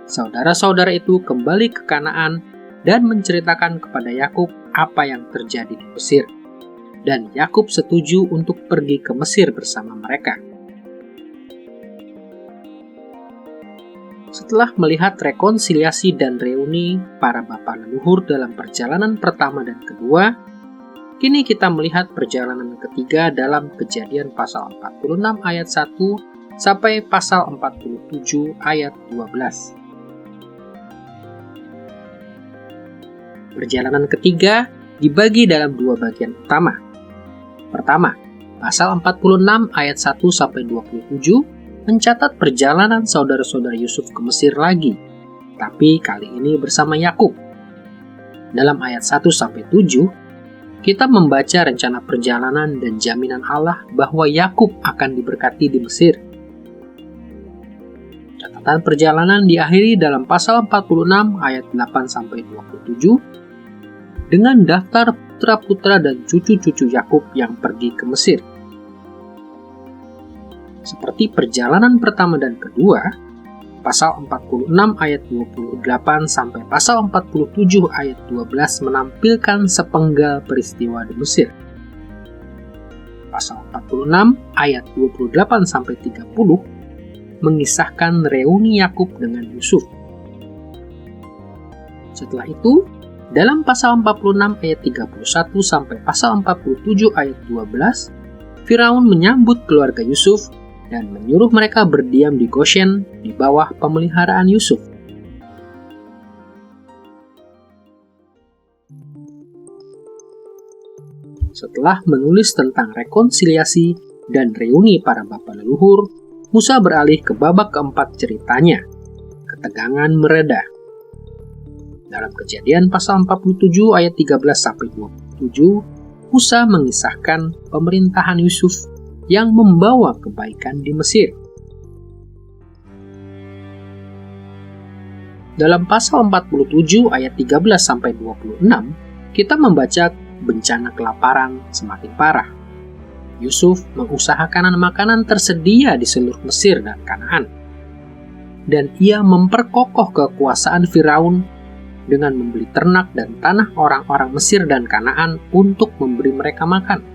saudara-saudara itu kembali ke Kanaan dan menceritakan kepada Yakub apa yang terjadi di Mesir. Dan Yakub setuju untuk pergi ke Mesir bersama mereka. Setelah melihat rekonsiliasi dan reuni para bapa leluhur dalam perjalanan pertama dan kedua, kini kita melihat perjalanan ketiga dalam Kejadian pasal 46 ayat 1 sampai pasal 47 ayat 12. Perjalanan ketiga dibagi dalam dua bagian utama. Pertama, pasal 46 ayat 1 sampai 27 mencatat perjalanan saudara-saudara Yusuf ke Mesir lagi, tapi kali ini bersama Yakub. Dalam ayat 1-7, kita membaca rencana perjalanan dan jaminan Allah bahwa Yakub akan diberkati di Mesir. Catatan perjalanan diakhiri dalam pasal 46 ayat 8-27 dengan daftar putra-putra dan cucu-cucu Yakub yang pergi ke Mesir. Seperti perjalanan pertama dan kedua, pasal 46 ayat 28 sampai pasal 47 ayat 12 menampilkan sepenggal peristiwa di Mesir. Pasal 46 ayat 28 sampai 30 mengisahkan reuni Yakub dengan Yusuf. Setelah itu, dalam pasal 46 ayat 31 sampai pasal 47 ayat 12, Firaun menyambut keluarga Yusuf dan menyuruh mereka berdiam di Goshen di bawah pemeliharaan Yusuf. Setelah menulis tentang rekonsiliasi dan reuni para bapa leluhur, Musa beralih ke babak keempat ceritanya. Ketegangan mereda. Dalam Kejadian pasal 47 ayat 13-27, Musa mengisahkan pemerintahan Yusuf yang membawa kebaikan di Mesir. Dalam pasal 47 ayat 13-26, kita membaca bencana kelaparan semakin parah. Yusuf mengusahakan makanan tersedia di seluruh Mesir dan Kanaan. Dan ia memperkokoh kekuasaan Firaun dengan membeli ternak dan tanah orang-orang Mesir dan Kanaan untuk memberi mereka makan.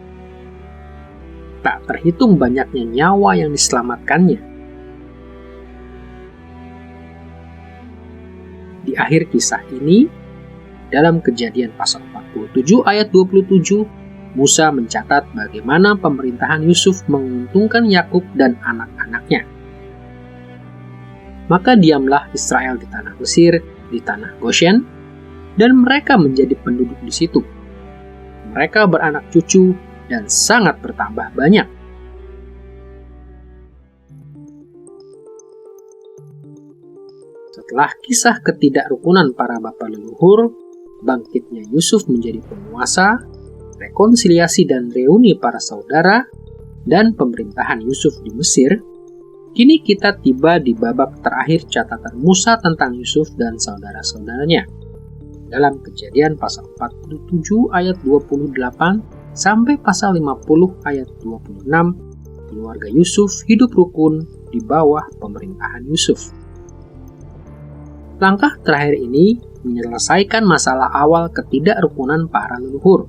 Tak terhitung banyaknya nyawa yang diselamatkannya. Di akhir kisah ini, dalam Kejadian pasal 47 ayat 27, Musa mencatat bagaimana pemerintahan Yusuf menguntungkan Yakub dan anak-anaknya. Maka diamlah Israel di tanah Mesir, di tanah Goshen, dan mereka menjadi penduduk di situ. Mereka beranak cucu dan sangat bertambah banyak. Setelah kisah ketidakrukunan para bapa leluhur, bangkitnya Yusuf menjadi penguasa, rekonsiliasi dan reuni para saudara, dan pemerintahan Yusuf di Mesir, kini kita tiba di babak terakhir catatan Musa tentang Yusuf dan saudara-saudaranya. Dalam Kejadian pasal 47 ayat 28 sampai pasal 50 ayat 26, keluarga Yusuf hidup rukun di bawah pemerintahan Yusuf. Langkah terakhir ini menyelesaikan masalah awal ketidakrukunan para leluhur.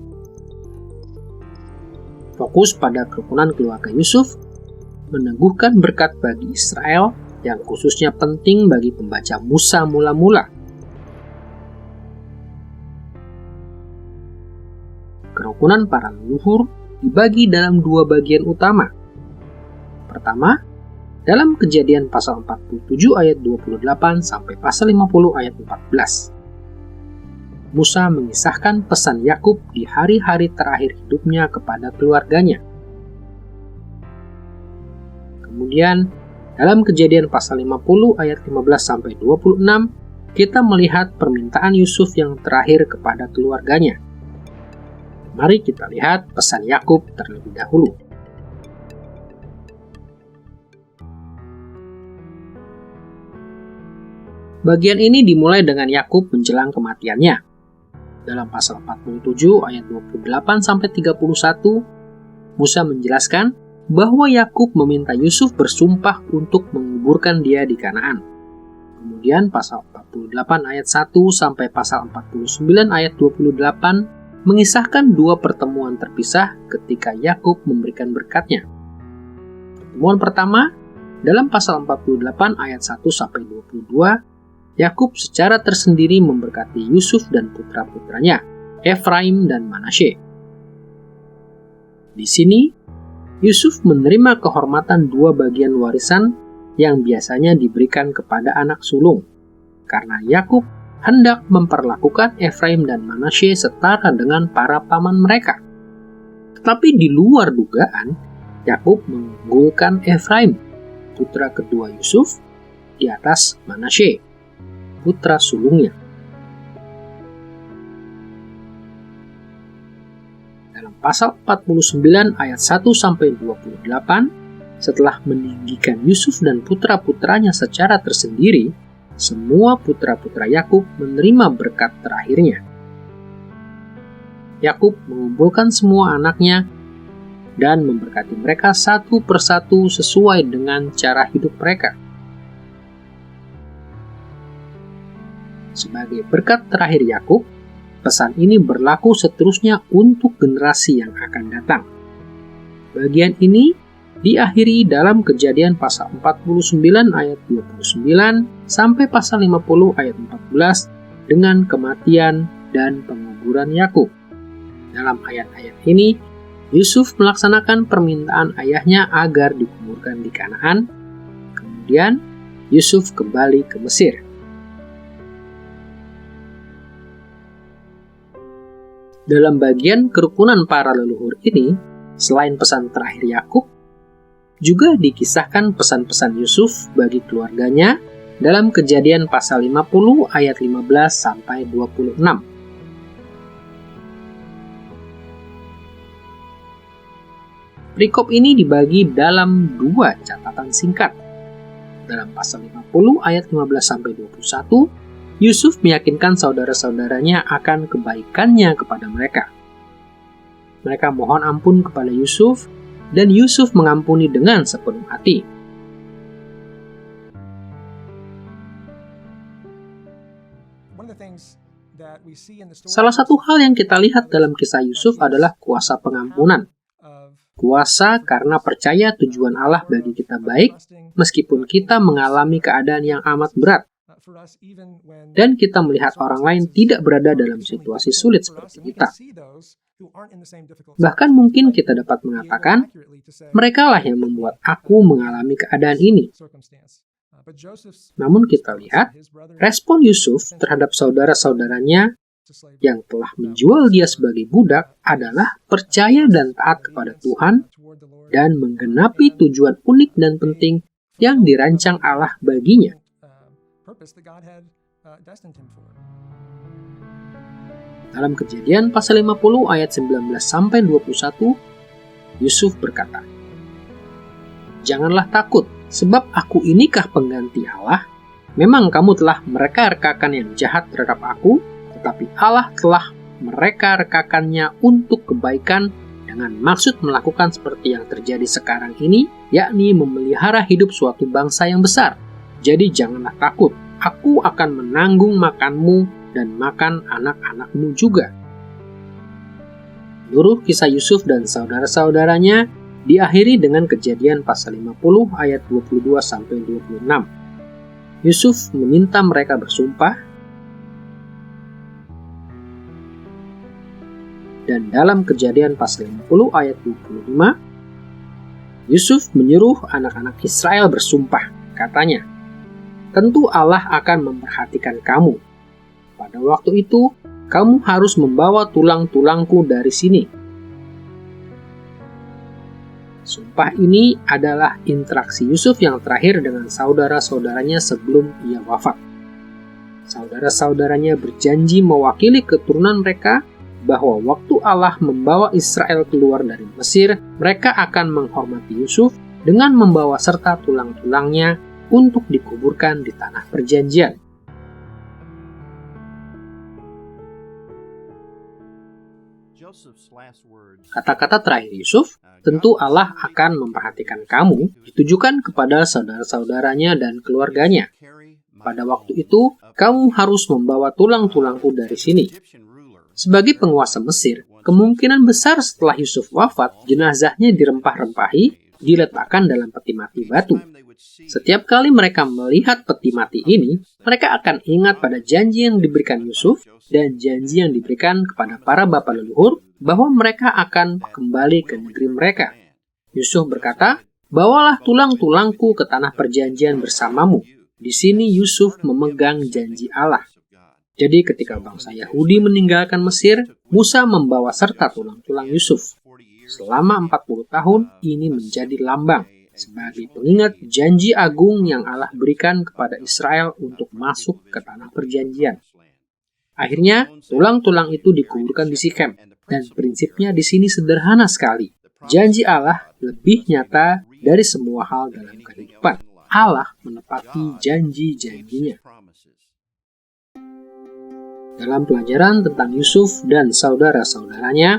Fokus pada kerukunan keluarga Yusuf meneguhkan berkat bagi Israel yang khususnya penting bagi pembaca Musa mula-mula. Kerukunan para leluhur dibagi dalam dua bagian utama. Pertama, dalam Kejadian pasal 47 ayat 28 sampai pasal 50 ayat 14. Musa mengisahkan pesan Yakub di hari-hari terakhir hidupnya kepada keluarganya. Kemudian, dalam Kejadian pasal 50 ayat 15 sampai 26, kita melihat permintaan Yusuf yang terakhir kepada keluarganya. Mari kita lihat pesan Yakub terlebih dahulu. Bagian ini dimulai dengan Yakub menjelang kematiannya. Dalam pasal 47 ayat 28 sampai 31, Musa menjelaskan bahwa Yakub meminta Yusuf bersumpah untuk menguburkan dia di Kanaan. Kemudian pasal 48 ayat 1 sampai pasal 49 ayat 28 mengisahkan dua pertemuan terpisah ketika Yakub memberikan berkatnya. Pertemuan pertama, dalam pasal 48 ayat 1 sampai 22, Yakub secara tersendiri memberkati Yusuf dan putra-putranya, Efraim dan Manasye. Di sini, Yusuf menerima kehormatan dua bagian warisan yang biasanya diberikan kepada anak sulung, karena Yakub hendak memperlakukan Efraim dan Manasye setara dengan para paman mereka. Tetapi di luar dugaan, Yakub mengunggulkan Efraim, putra kedua Yusuf, di atas Manasye, putra sulungnya. Dalam pasal 49 ayat 1-28, setelah meninggikan Yusuf dan putra-putranya secara tersendiri, semua putra-putra Yakub menerima berkat terakhirnya. Yakub mengumpulkan semua anaknya dan memberkati mereka satu persatu sesuai dengan cara hidup mereka. Sebagai berkat terakhir Yakub, pesan ini berlaku seterusnya untuk generasi yang akan datang. Bagian ini diakhiri dalam Kejadian pasal 49 ayat 29 sampai pasal 50 ayat 14 dengan kematian dan penguburan Yakub. Dalam ayat-ayat ini, Yusuf melaksanakan permintaan ayahnya agar dikuburkan di Kanaan. Kemudian, Yusuf kembali ke Mesir. Dalam bagian kerukunan para leluhur ini, selain pesan terakhir Yakub, juga dikisahkan pesan-pesan Yusuf bagi keluarganya dalam Kejadian pasal 50 ayat 15 sampai 26. Perikop ini dibagi dalam dua catatan singkat. Dalam pasal 50 ayat 15 sampai 21, Yusuf meyakinkan saudara-saudaranya akan kebaikannya kepada mereka. Mereka mohon ampun kepada Yusuf, dan Yusuf mengampuni dengan sepenuh hati. Salah satu hal yang kita lihat dalam kisah Yusuf adalah kuasa pengampunan. Kuasa karena percaya tujuan Allah bagi kita baik, meskipun kita mengalami keadaan yang amat berat. Dan kita melihat orang lain tidak berada dalam situasi sulit seperti kita. Bahkan mungkin kita dapat mengatakan, merekalah yang membuat aku mengalami keadaan ini. Namun kita lihat, respon Yusuf terhadap saudara-saudaranya yang telah menjual dia sebagai budak adalah percaya dan taat kepada Tuhan dan menggenapi tujuan unik dan penting yang dirancang Allah baginya. Dalam Kejadian pasal 50 ayat 19 sampai 21, Yusuf berkata, "Janganlah takut, sebab aku inikah pengganti Allah. Memang kamu telah mereka-rekakan yang jahat terhadap aku, tetapi Allah telah mereka-rekakannya untuk kebaikan dengan maksud melakukan seperti yang terjadi sekarang ini, yakni memelihara hidup suatu bangsa yang besar. Jadi janganlah takut, aku akan menanggung makanmu dan makan anak-anakmu juga." Menurut kisah Yusuf dan saudara-saudaranya, diakhiri dengan Kejadian pasal 50 ayat 22-26. Yusuf meminta mereka bersumpah, dan dalam Kejadian pasal 50 ayat 25, Yusuf menyuruh anak-anak Israel bersumpah, katanya, "Tentu Allah akan memperhatikan kamu. Pada waktu itu, kamu harus membawa tulang-tulangku dari sini." Sumpah ini adalah interaksi Yusuf yang terakhir dengan saudara-saudaranya sebelum ia wafat. Saudara-saudaranya berjanji mewakili keturunan mereka bahwa waktu Allah membawa Israel keluar dari Mesir, mereka akan menghormati Yusuf dengan membawa serta tulang-tulangnya untuk dikuburkan di tanah perjanjian. Kata-kata terakhir Yusuf, "Tentu Allah akan memperhatikan kamu," ditujukan kepada saudara-saudaranya dan keluarganya. Pada waktu itu, kamu harus membawa tulang-tulangku dari sini. Sebagai penguasa Mesir, kemungkinan besar setelah Yusuf wafat, jenazahnya dirempah-rempahi, diletakkan dalam peti mati batu. Setiap kali mereka melihat peti mati ini, mereka akan ingat pada janji yang diberikan Yusuf dan janji yang diberikan kepada para bapa leluhur bahwa mereka akan kembali ke negeri mereka. Yusuf berkata, "Bawalah tulang-tulangku ke tanah perjanjian bersamamu." Di sini Yusuf memegang janji Allah. Jadi ketika bangsa Yahudi meninggalkan Mesir, Musa membawa serta tulang-tulang Yusuf. Selama 40 tahun, ini menjadi lambang sebagai pengingat janji agung yang Allah berikan kepada Israel untuk masuk ke tanah perjanjian. Akhirnya, tulang-tulang itu dikuburkan di Sikem, dan prinsipnya di sini sederhana sekali. Janji Allah lebih nyata dari semua hal dalam kehidupan. Allah menepati janji-janjinya. Dalam pelajaran tentang Yusuf dan saudara-saudaranya,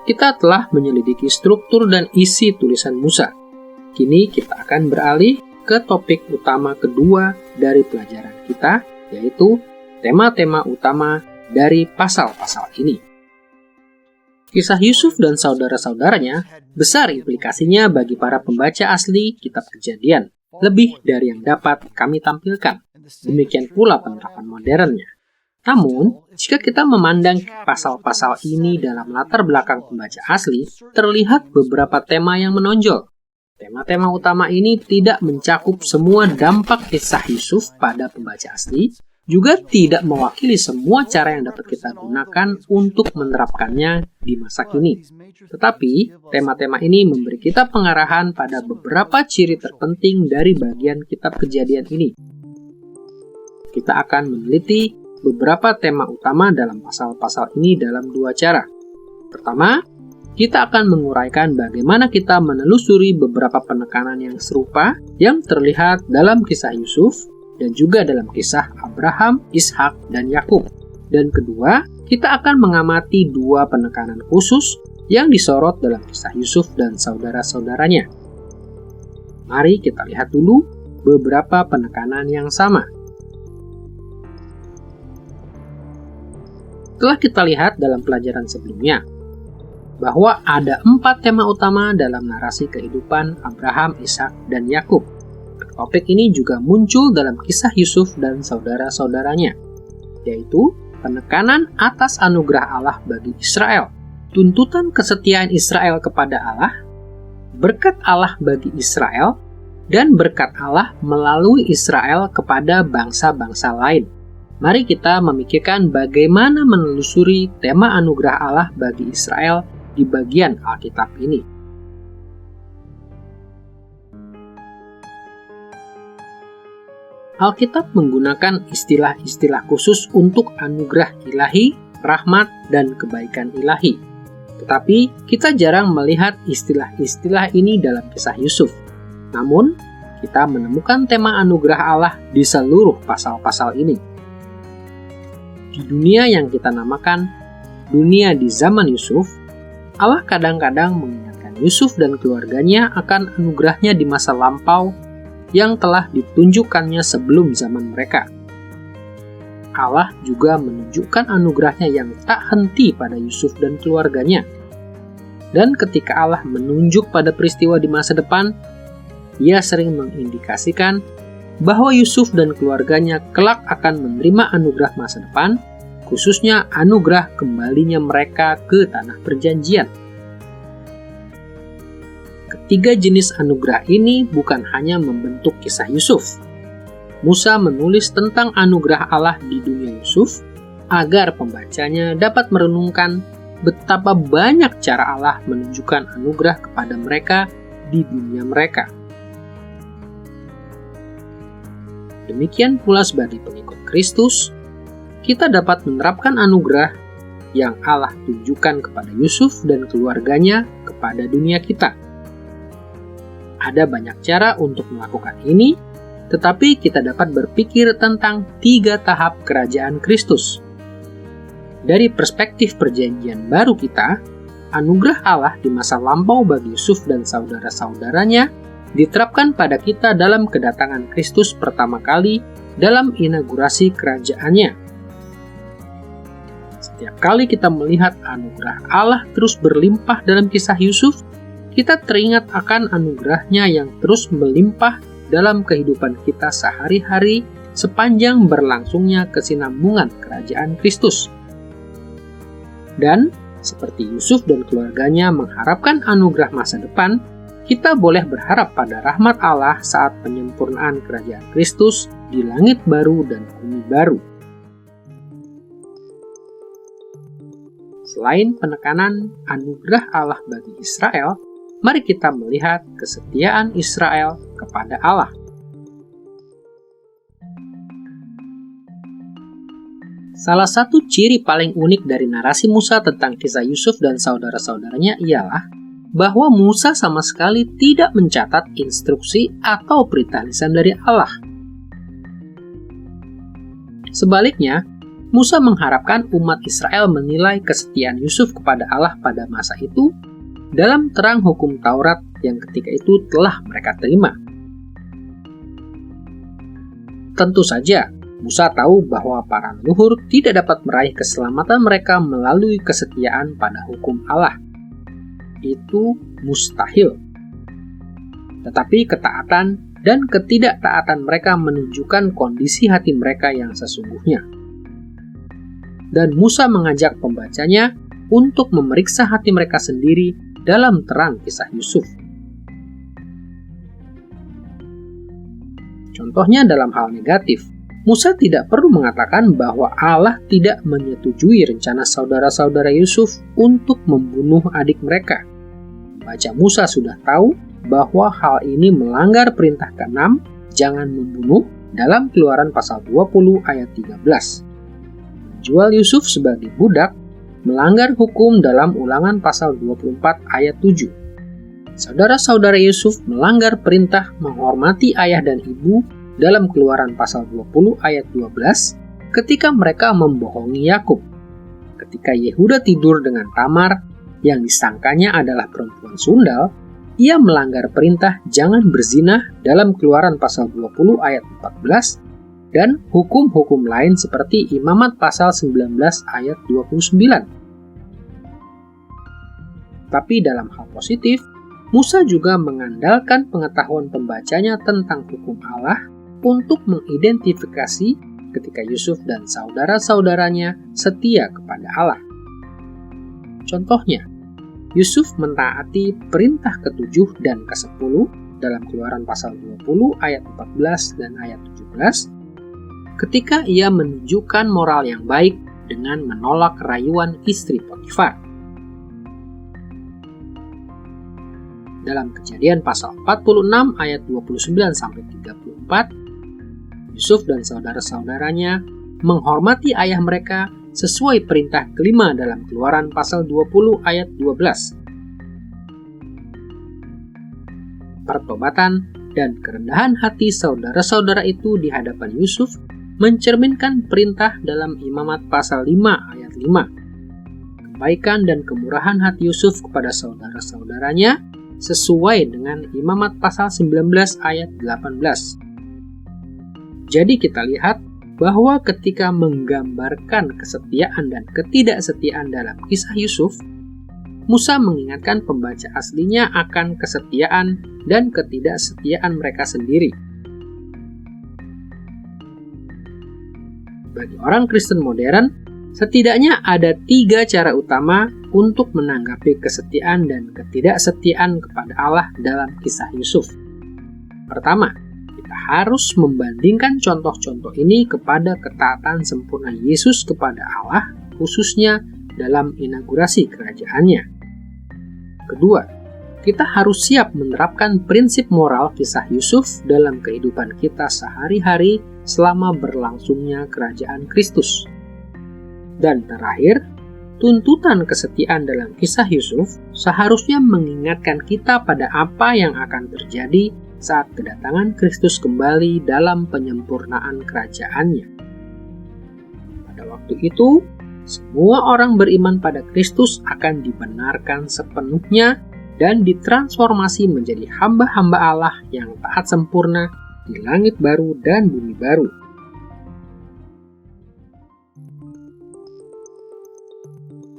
kita telah menyelidiki struktur dan isi tulisan Musa. Kini kita akan beralih ke topik utama kedua dari pelajaran kita, yaitu tema-tema utama dari pasal-pasal ini. Kisah Yusuf dan saudara-saudaranya besar implikasinya bagi para pembaca asli kitab Kejadian, lebih dari yang dapat kami tampilkan. Demikian pula penerapan modernnya. Namun, jika kita memandang pasal-pasal ini dalam latar belakang pembaca asli, terlihat beberapa tema yang menonjol. Tema-tema utama ini tidak mencakup semua dampak kisah Yusuf pada pembaca asli, juga tidak mewakili semua cara yang dapat kita gunakan untuk menerapkannya di masa kini. Tetapi, tema-tema ini memberi kita pengarahan pada beberapa ciri terpenting dari bagian kitab Kejadian ini. Kita akan meneliti beberapa tema utama dalam pasal-pasal ini dalam dua cara. Pertama, kita akan menguraikan bagaimana kita menelusuri beberapa penekanan yang serupa yang terlihat dalam kisah Yusuf dan juga dalam kisah Abraham, Ishak, dan Yakub. Dan kedua, kita akan mengamati dua penekanan khusus yang disorot dalam kisah Yusuf dan saudara-saudaranya. Mari kita lihat dulu beberapa penekanan yang sama. Telah kita lihat dalam pelajaran sebelumnya, bahwa ada 4 tema utama dalam narasi kehidupan Abraham, Ishak, dan Yakub. Topik ini juga muncul dalam kisah Yusuf dan saudara-saudaranya, yaitu penekanan atas anugerah Allah bagi Israel, tuntutan kesetiaan Israel kepada Allah, berkat Allah bagi Israel, dan berkat Allah melalui Israel kepada bangsa-bangsa lain. Mari kita memikirkan bagaimana menelusuri tema anugerah Allah bagi Israel di bagian Alkitab ini. Alkitab menggunakan istilah-istilah khusus untuk anugerah ilahi, rahmat, dan kebaikan ilahi. Tetapi kita jarang melihat istilah-istilah ini dalam kisah Yusuf. Namun, kita menemukan tema anugerah Allah di seluruh pasal-pasal ini. Di dunia yang kita namakan dunia di zaman Yusuf, Allah kadang-kadang mengingatkan Yusuf dan keluarganya akan anugerahnya di masa lampau yang telah ditunjukkannya sebelum zaman mereka. Allah juga menunjukkan anugerahnya yang tak henti pada Yusuf dan keluarganya. Dan ketika Allah menunjuk pada peristiwa di masa depan, Ia sering mengindikasikan bahwa Yusuf dan keluarganya kelak akan menerima anugerah masa depan, khususnya anugerah kembalinya mereka ke tanah perjanjian. Ketiga jenis anugerah ini bukan hanya membentuk kisah Yusuf. Musa menulis tentang anugerah Allah di dunia Yusuf agar pembacanya dapat merenungkan betapa banyak cara Allah menunjukkan anugerah kepada mereka di dunia mereka. Demikian pula sebagai pengikut Kristus, kita dapat menerapkan anugerah yang Allah tunjukkan kepada Yusuf dan keluarganya kepada dunia kita. Ada banyak cara untuk melakukan ini, tetapi kita dapat berpikir tentang 3 tahap kerajaan Kristus. Dari perspektif perjanjian baru kita, anugerah Allah di masa lampau bagi Yusuf dan saudara-saudaranya diterapkan pada kita dalam kedatangan Kristus pertama kali dalam inaugurasi kerajaannya. Setiap kali kita melihat anugerah Allah terus berlimpah dalam kisah Yusuf, kita teringat akan anugerahnya yang terus melimpah dalam kehidupan kita sehari-hari sepanjang berlangsungnya kesinambungan kerajaan Kristus. Dan, seperti Yusuf dan keluarganya mengharapkan anugerah masa depan, kita boleh berharap pada rahmat Allah saat penyempurnaan kerajaan Kristus di langit baru dan bumi baru. Selain penekanan anugerah Allah bagi Israel, mari kita melihat kesetiaan Israel kepada Allah. Salah satu ciri paling unik dari narasi Musa tentang kisah Yusuf dan saudara-saudaranya ialah bahwa Musa sama sekali tidak mencatat instruksi atau perintah lisan dari Allah. Sebaliknya, Musa mengharapkan umat Israel menilai kesetiaan Yusuf kepada Allah pada masa itu dalam terang hukum Taurat yang ketika itu telah mereka terima. Tentu saja, Musa tahu bahwa para leluhur tidak dapat meraih keselamatan mereka melalui kesetiaan pada hukum Allah. Itu mustahil. Tetapi ketaatan dan ketidaktaatan mereka menunjukkan kondisi hati mereka yang sesungguhnya. Dan Musa mengajak pembacanya untuk memeriksa hati mereka sendiri dalam terang kisah Yusuf. Contohnya dalam hal negatif, Musa tidak perlu mengatakan bahwa Allah tidak menyetujui rencana saudara-saudara Yusuf untuk membunuh adik mereka. Baca Musa sudah tahu bahwa hal ini melanggar perintah ke-6, jangan membunuh, dalam Keluaran pasal 20 ayat 13. Menjual Yusuf sebagai budak melanggar hukum dalam Ulangan pasal 24 ayat 7. Saudara-saudara Yusuf melanggar perintah menghormati ayah dan ibu dalam Keluaran pasal 20 ayat 12 ketika mereka membohongi Yakub. Ketika Yehuda tidur dengan Tamar yang disangkanya adalah perempuan sundal, ia melanggar perintah jangan berzina dalam Keluaran pasal 20 ayat 14 dan hukum-hukum lain seperti Imamat pasal 19 ayat 29. Tapi dalam hal positif, Musa juga mengandalkan pengetahuan pembacanya tentang hukum Allah untuk mengidentifikasi ketika Yusuf dan saudara-saudaranya setia kepada Allah. Contohnya, Yusuf mentaati perintah ke-7 dan ke-10 dalam Keluaran pasal 20 ayat 14 dan ayat 17 ketika ia menunjukkan moral yang baik dengan menolak rayuan istri Potifar. Dalam Kejadian pasal 46 ayat 29-34, Yusuf dan saudara-saudaranya menghormati ayah mereka sesuai perintah kelima dalam Keluaran pasal 20 ayat 12. Pertobatan dan kerendahan hati saudara-saudara itu di hadapan Yusuf mencerminkan perintah dalam Imamat pasal 5 ayat 5. Kebaikan dan kemurahan hati Yusuf kepada saudara-saudaranya sesuai dengan Imamat pasal 19 ayat 18. Jadi kita lihat bahwa ketika menggambarkan kesetiaan dan ketidaksetiaan dalam kisah Yusuf, Musa mengingatkan pembaca aslinya akan kesetiaan dan ketidaksetiaan mereka sendiri. Bagi orang Kristen modern, setidaknya ada 3 cara utama untuk menanggapi kesetiaan dan ketidaksetiaan kepada Allah dalam kisah Yusuf. Pertama, kita harus membandingkan contoh-contoh ini kepada ketaatan sempurna Yesus kepada Allah, khususnya dalam inaugurasi kerajaannya. Kedua, kita harus siap menerapkan prinsip moral kisah Yusuf dalam kehidupan kita sehari-hari selama berlangsungnya kerajaan Kristus. Dan terakhir, tuntutan kesetiaan dalam kisah Yusuf seharusnya mengingatkan kita pada apa yang akan terjadi saat kedatangan Kristus kembali dalam penyempurnaan kerajaannya. Pada waktu itu, semua orang beriman pada Kristus akan dibenarkan sepenuhnya dan ditransformasi menjadi hamba-hamba Allah yang taat sempurna di langit baru dan bumi baru.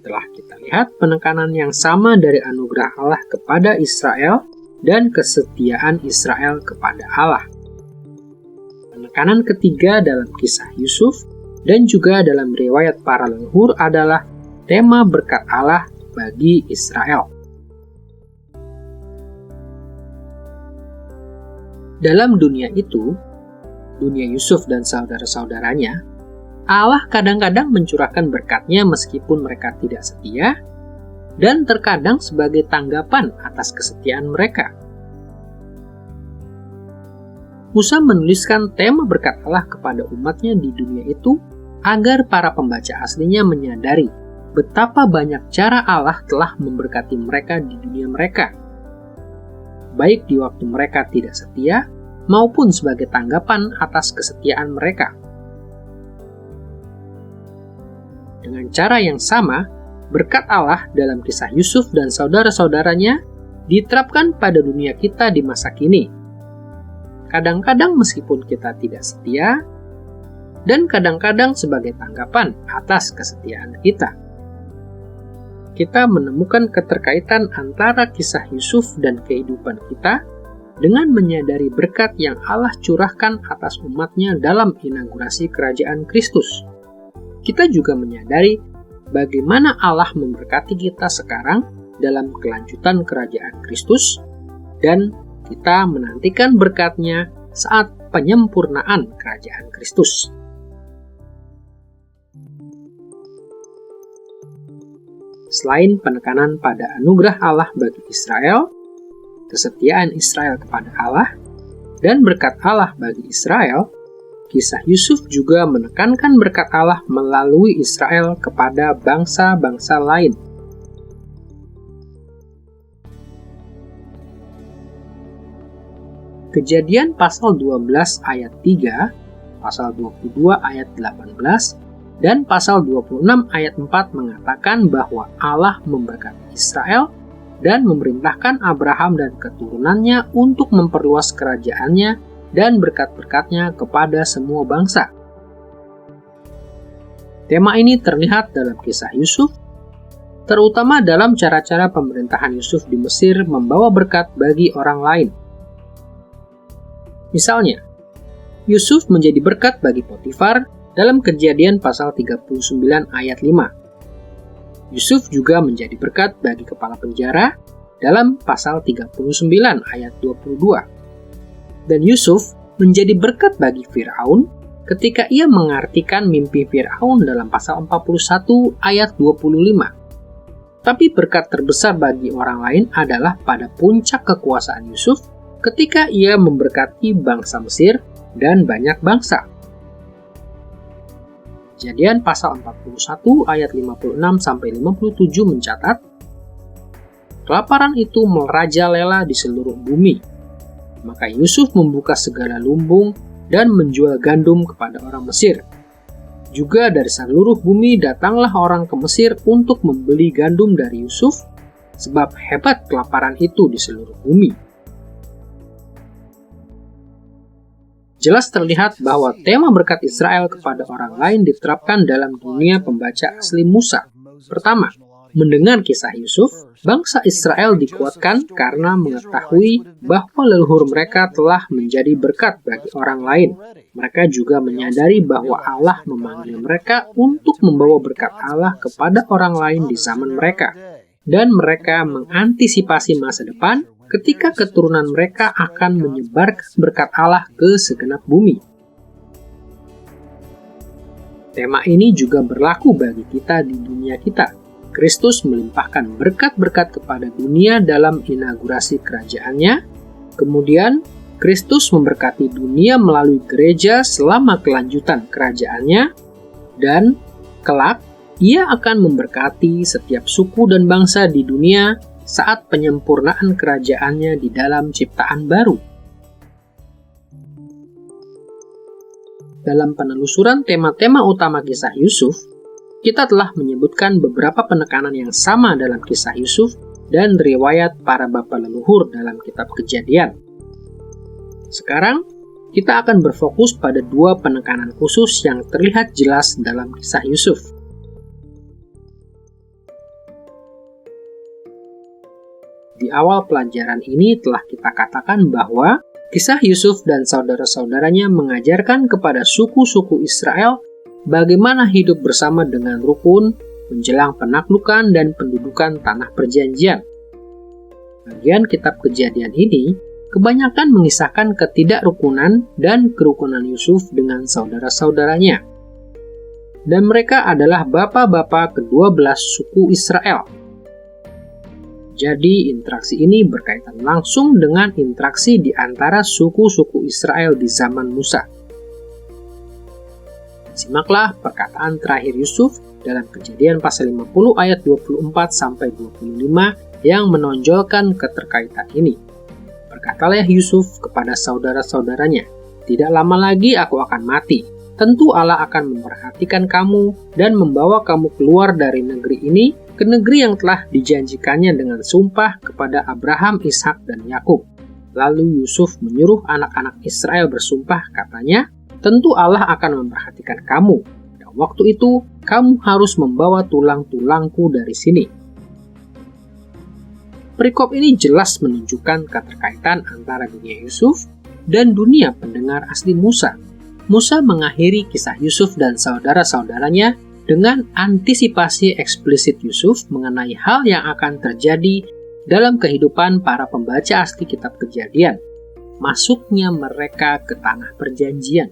Telah kita lihat penekanan yang sama dari anugerah Allah kepada Israel dan kesetiaan Israel kepada Allah. Penekanan ketiga dalam kisah Yusuf dan juga dalam riwayat para leluhur adalah tema berkat Allah bagi Israel. Dalam dunia itu, dunia Yusuf dan saudara-saudaranya, Allah kadang-kadang mencurahkan berkat-Nya meskipun mereka tidak setia, dan terkadang sebagai tanggapan atas kesetiaan mereka. Musa menuliskan tema berkat Allah kepada umat-Nya di dunia itu agar para pembaca aslinya menyadari betapa banyak cara Allah telah memberkati mereka di dunia mereka, baik di waktu mereka tidak setia maupun sebagai tanggapan atas kesetiaan mereka. Dengan cara yang sama, berkat Allah dalam kisah Yusuf dan saudara-saudaranya diterapkan pada dunia kita di masa kini. Kadang-kadang meskipun kita tidak setia, dan kadang-kadang sebagai tanggapan atas kesetiaan kita. Kita menemukan keterkaitan antara kisah Yusuf dan kehidupan kita dengan menyadari berkat yang Allah curahkan atas umat-Nya dalam inaugurasi kerajaan Kristus. Kita juga menyadari bagaimana Allah memberkati kita sekarang dalam kelanjutan kerajaan Kristus, dan kita menantikan berkat-Nya saat penyempurnaan kerajaan Kristus. Selain penekanan pada anugerah Allah bagi Israel, kesetiaan Israel kepada Allah, dan berkat Allah bagi Israel, kisah Yusuf juga menekankan berkat Allah melalui Israel kepada bangsa-bangsa lain. Kejadian pasal 12 ayat 3, pasal 22 ayat 18, dan pasal 26 ayat 4 mengatakan bahwa Allah memberkati Israel dan memerintahkan Abraham dan keturunannya untuk memperluas kerajaannya dan berkat-berkat-Nya kepada semua bangsa. Tema ini terlihat dalam kisah Yusuf, terutama dalam cara-cara pemerintahan Yusuf di Mesir membawa berkat bagi orang lain. Misalnya, Yusuf menjadi berkat bagi Potifar dalam Kejadian pasal 39 ayat 5. Yusuf juga menjadi berkat bagi kepala penjara dalam pasal 39 ayat 22. Dan Yusuf menjadi berkat bagi Firaun ketika ia mengartikan mimpi Firaun dalam pasal 41 ayat 25. Tapi berkat terbesar bagi orang lain adalah pada puncak kekuasaan Yusuf ketika ia memberkati bangsa Mesir dan banyak bangsa. Kejadian pasal 41 ayat 56-57 mencatat, kelaparan itu merajalela di seluruh bumi. Maka Yusuf membuka segala lumbung dan menjual gandum kepada orang Mesir. Juga dari seluruh bumi datanglah orang ke Mesir untuk membeli gandum dari Yusuf, sebab hebat kelaparan itu di seluruh bumi. Jelas terlihat bahwa tema berkat Israel kepada orang lain diterapkan dalam dunia pembaca asli Musa. Pertama, Mendengar kisah Yusuf, bangsa Israel dikuatkan karena mengetahui bahwa leluhur mereka telah menjadi berkat bagi orang lain. Mereka juga menyadari bahwa Allah memanggil mereka untuk membawa berkat Allah kepada orang lain di zaman mereka. Dan mereka mengantisipasi masa depan ketika keturunan mereka akan menyebarkan berkat Allah ke segenap bumi. Tema ini juga berlaku bagi kita di dunia kita. Kristus melimpahkan berkat-berkat kepada dunia dalam inaugurasi kerajaannya. Kemudian, Kristus memberkati dunia melalui gereja selama kelanjutan kerajaannya. Dan, kelak, Ia akan memberkati setiap suku dan bangsa di dunia saat penyempurnaan kerajaannya di dalam ciptaan baru. Dalam penelusuran tema-tema utama kisah Yusuf, kita telah menyebutkan beberapa penekanan yang sama dalam kisah Yusuf dan riwayat para bapa leluhur dalam kitab Kejadian. Sekarang, kita akan berfokus pada dua penekanan khusus yang terlihat jelas dalam kisah Yusuf. Di awal pelajaran ini telah kita katakan bahwa kisah Yusuf dan saudara-saudaranya mengajarkan kepada suku-suku Israel bagaimana hidup bersama dengan rukun menjelang penaklukan dan pendudukan tanah perjanjian. Bagian kitab Kejadian ini kebanyakan mengisahkan ketidakrukunan dan kerukunan Yusuf dengan saudara-saudaranya. Dan mereka adalah bapa-bapa kedua belas suku Israel. Jadi interaksi ini berkaitan langsung dengan interaksi di antara suku-suku Israel di zaman Musa. Simaklah perkataan terakhir Yusuf dalam Kejadian pasal 50 ayat 24-25 yang menonjolkan keterkaitan ini. Berkatalah Yusuf kepada saudara-saudaranya, "Tidak lama lagi aku akan mati. Tentu Allah akan memperhatikan kamu dan membawa kamu keluar dari negeri ini ke negeri yang telah dijanjikannya dengan sumpah kepada Abraham, Ishak, dan Yakub." Lalu Yusuf menyuruh anak-anak Israel bersumpah, katanya, "Tentu Allah akan memperhatikan kamu. Dan waktu itu, kamu harus membawa tulang-tulangku dari sini." Perikop ini jelas menunjukkan keterkaitan antara dunia Yusuf dan dunia pendengar asli Musa. Musa mengakhiri kisah Yusuf dan saudara-saudaranya dengan antisipasi eksplisit Yusuf mengenai hal yang akan terjadi dalam kehidupan para pembaca asli kitab Kejadian, masuknya mereka ke tanah perjanjian.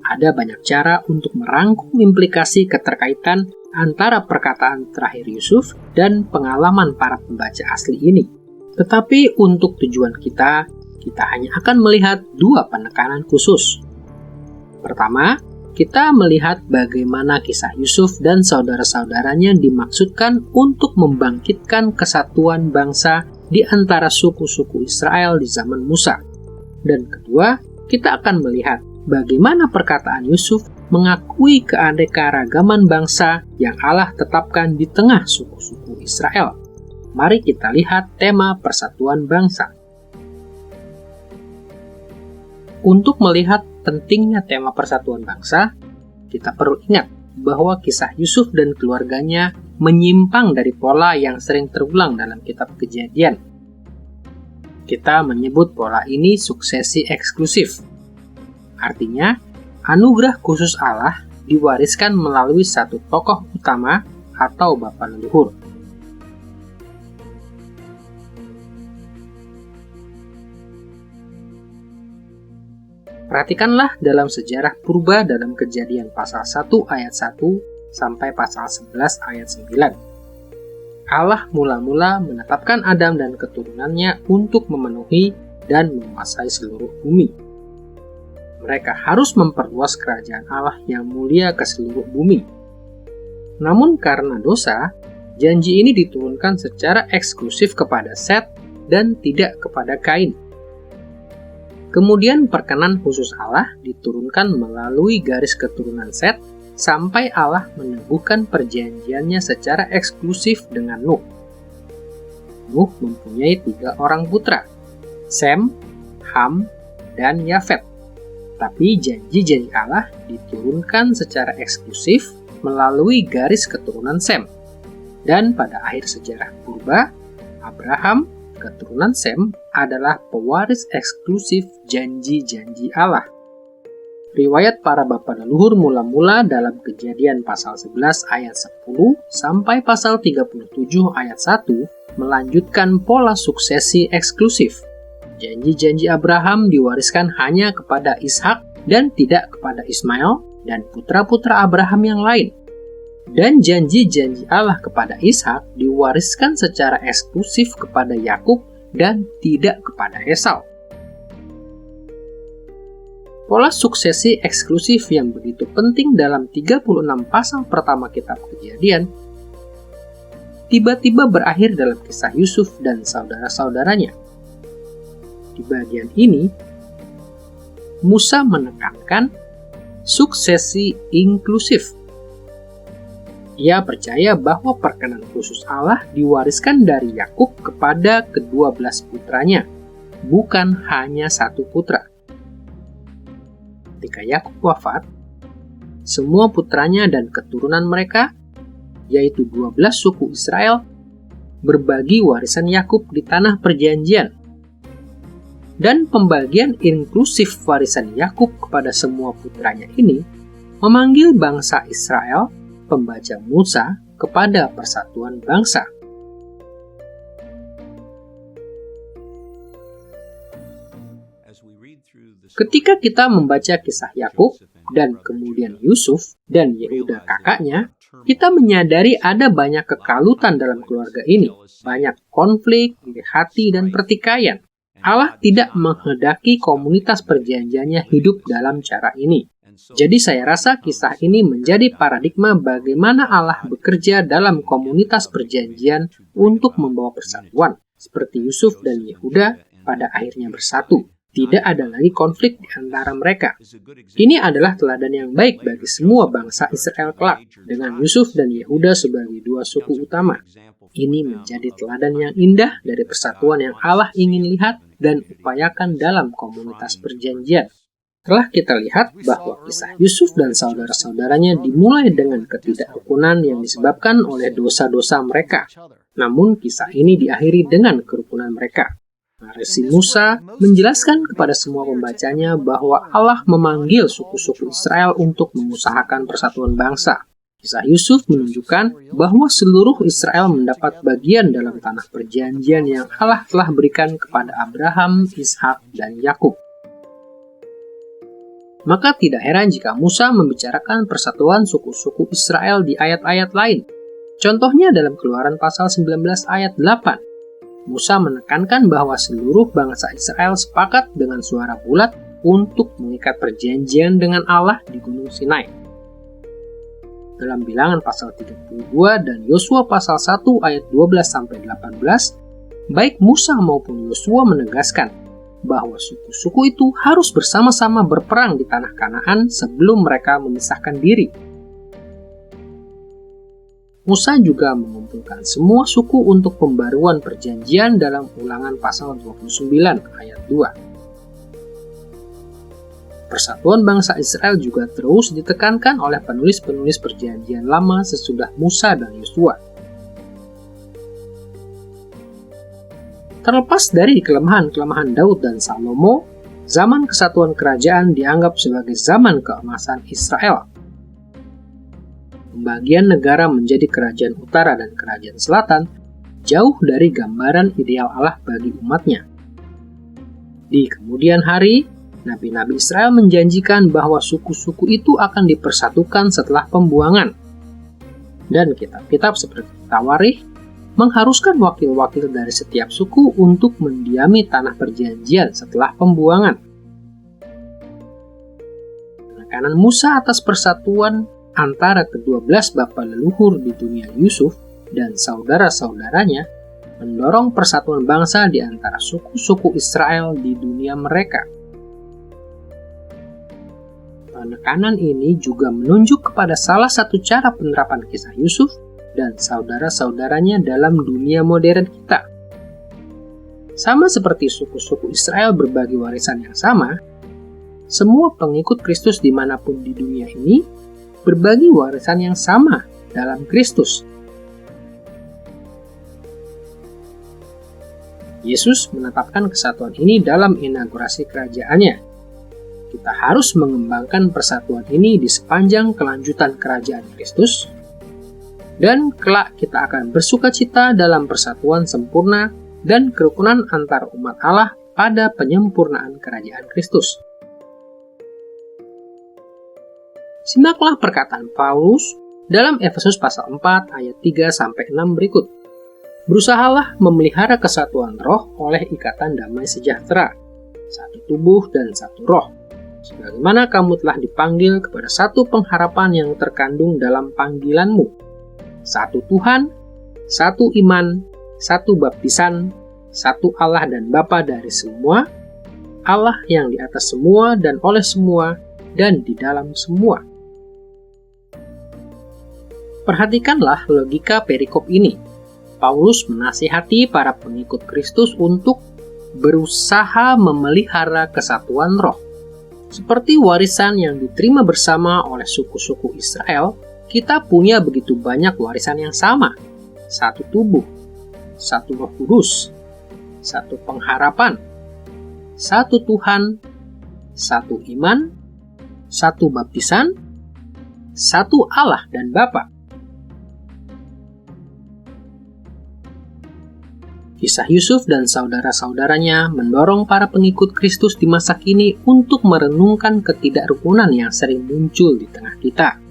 Ada banyak cara untuk merangkum implikasi keterkaitan antara perkataan terakhir Yusuf dan pengalaman para pembaca asli ini. Tetapi untuk tujuan kita hanya akan melihat dua penekanan khusus. Pertama, kita melihat bagaimana kisah Yusuf dan saudara-saudaranya dimaksudkan untuk membangkitkan kesatuan bangsa di antara suku-suku Israel di zaman Musa. Dan kedua, kita akan melihat bagaimana perkataan Yusuf mengakui keanekaragaman bangsa yang Allah tetapkan di tengah suku-suku Israel. Mari kita lihat tema persatuan bangsa. Untuk melihat pentingnya tema persatuan bangsa, kita perlu ingat bahwa kisah Yusuf dan keluarganya menyimpang dari pola yang sering terulang dalam kitab Kejadian. Kita menyebut pola ini suksesi eksklusif. Artinya, anugerah khusus Allah diwariskan melalui satu tokoh utama atau bapa leluhur. Perhatikanlah dalam sejarah purba dalam Kejadian pasal 1 ayat 1 sampai pasal 11 ayat 9. Allah mula-mula menetapkan Adam dan keturunannya untuk memenuhi dan menguasai seluruh bumi. Mereka harus memperluas kerajaan Allah yang mulia ke seluruh bumi. Namun karena dosa, janji ini diturunkan secara eksklusif kepada Set dan tidak kepada Kain. Kemudian perkenan khusus Allah diturunkan melalui garis keturunan Set sampai Allah meneguhkan perjanjiannya secara eksklusif dengan Nuh. Nuh mempunyai 3 orang putra, Sem, Ham, dan Yafet. Tapi janji-janji Allah diturunkan secara eksklusif melalui garis keturunan Sem. Dan pada akhir sejarah purba, Abraham, keturunan Sem, adalah pewaris eksklusif janji-janji Allah. Riwayat para bapa leluhur mula-mula dalam Kejadian pasal 11 ayat 10 sampai pasal 37 ayat 1 melanjutkan pola suksesi eksklusif. Janji-janji Abraham diwariskan hanya kepada Ishak dan tidak kepada Ismail dan putra-putra Abraham yang lain. Dan janji-janji Allah kepada Ishak diwariskan secara eksklusif kepada Yakub dan tidak kepada Esau. Pola suksesi eksklusif yang begitu penting dalam 36 pasal pertama kitab Kejadian tiba-tiba berakhir dalam kisah Yusuf dan saudara-saudaranya. Di bagian ini, Musa menekankan suksesi inklusif. Ia percaya bahwa perkenan khusus Allah diwariskan dari Yakub kepada ke-12 putranya, bukan hanya satu putra. Ketika Yakub wafat, semua putranya dan keturunan mereka, yaitu 12 suku Israel, berbagi warisan Yakub di tanah perjanjian. Dan pembagian inklusif warisan Yakub kepada semua putranya ini memanggil bangsa Israel, pembaca Musa, kepada persatuan bangsa. Ketika kita membaca kisah Yakub dan kemudian Yusuf dan Yehuda kakaknya, kita menyadari ada banyak kekalutan dalam keluarga ini, banyak konflik, iri hati, dan pertikaian. Allah tidak menghendaki komunitas perjanjiannya hidup dalam cara ini. Jadi saya rasa kisah ini menjadi paradigma bagaimana Allah bekerja dalam komunitas perjanjian untuk membawa persatuan, seperti Yusuf dan Yehuda pada akhirnya bersatu. Tidak ada lagi konflik di antara mereka. Ini adalah teladan yang baik bagi semua bangsa Israel kelak, dengan Yusuf dan Yehuda sebagai dua suku utama. Ini menjadi teladan yang indah dari persatuan yang Allah ingin lihat dan upayakan dalam komunitas perjanjian. Telah kita lihat bahwa kisah Yusuf dan saudara-saudaranya dimulai dengan ketidakrukunan yang disebabkan oleh dosa-dosa mereka. Namun kisah ini diakhiri dengan kerukunan mereka. Narasi Musa menjelaskan kepada semua pembacanya bahwa Allah memanggil suku-suku Israel untuk mengusahakan persatuan bangsa. Kisah Yusuf menunjukkan bahwa seluruh Israel mendapat bagian dalam tanah perjanjian yang Allah telah berikan kepada Abraham, Ishak, dan Yakub. Maka tidak heran jika Musa membicarakan persatuan suku-suku Israel di ayat-ayat lain. Contohnya dalam Keluaran pasal 19 ayat 8. Musa menekankan bahwa seluruh bangsa Israel sepakat dengan suara bulat untuk mengikat perjanjian dengan Allah di Gunung Sinai. Dalam Bilangan pasal 32 dan Yosua pasal 1 ayat 12-18, baik Musa maupun Yosua menegaskan bahwa suku-suku itu harus bersama-sama berperang di tanah Kanaan sebelum mereka memisahkan diri. Musa juga mengumpulkan semua suku untuk pembaruan perjanjian dalam Ulangan pasal 29 ayat 2. Persatuan bangsa Israel juga terus ditekankan oleh penulis-penulis perjanjian lama sesudah Musa dan Yosua. Terlepas dari kelemahan-kelemahan Daud dan Salomo, zaman kesatuan kerajaan dianggap sebagai zaman keemasan Israel. Pembagian negara menjadi kerajaan utara dan kerajaan selatan jauh dari gambaran ideal Allah bagi umatnya. Di kemudian hari, nabi-nabi Israel menjanjikan bahwa suku-suku itu akan dipersatukan setelah pembuangan. Dan kitab-kitab seperti Tawarikh mengharuskan wakil-wakil dari setiap suku untuk mendiami tanah perjanjian setelah pembuangan. Penekanan Musa atas persatuan antara ke-12 bapa leluhur di dunia Yusuf dan saudara-saudaranya mendorong persatuan bangsa di antara suku-suku Israel di dunia mereka. Penekanan ini juga menunjuk kepada salah satu cara penerapan kisah Yusuf dan saudara-saudaranya dalam dunia modern kita. Sama seperti suku-suku Israel berbagi warisan yang sama, semua pengikut Kristus dimanapun di dunia ini berbagi warisan yang sama dalam Kristus. Yesus menetapkan kesatuan ini dalam inaugurasi kerajaannya. Kita harus mengembangkan persatuan ini di sepanjang kelanjutan kerajaan Kristus, dan kelak kita akan bersukacita dalam persatuan sempurna dan kerukunan antar umat Allah pada penyempurnaan kerajaan Kristus. Simaklah perkataan Paulus dalam Efesus pasal 4 ayat 3-6 berikut. Berusahalah memelihara kesatuan roh oleh ikatan damai sejahtera, satu tubuh dan satu roh, sebagaimana kamu telah dipanggil kepada satu pengharapan yang terkandung dalam panggilanmu, satu Tuhan, satu iman, satu baptisan, satu Allah dan Bapa dari semua, Allah yang di atas semua dan oleh semua dan di dalam semua. Perhatikanlah logika perikop ini. Paulus menasihati para pengikut Kristus untuk berusaha memelihara kesatuan roh. Seperti warisan yang diterima bersama oleh suku-suku Israel, kita punya begitu banyak warisan yang sama. Satu tubuh, satu Roh Kudus, satu pengharapan, satu Tuhan, satu iman, satu baptisan, satu Allah dan Bapa. Kisah Yusuf dan saudara-saudaranya mendorong para pengikut Kristus di masa kini untuk merenungkan ketidakrukunan yang sering muncul di tengah kita.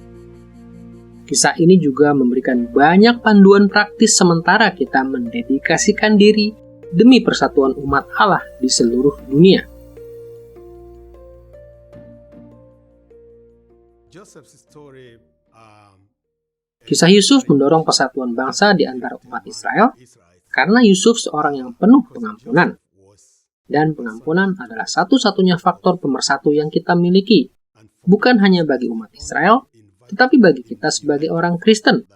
Kisah ini juga memberikan banyak panduan praktis sementara kita mendedikasikan diri demi persatuan umat Allah di seluruh dunia. Kisah Yusuf mendorong persatuan bangsa di antara umat Israel karena Yusuf seorang yang penuh pengampunan. Dan pengampunan adalah satu-satunya faktor pemersatu yang kita miliki, bukan hanya bagi umat Israel, tetapi bagi kita sebagai orang Kristen,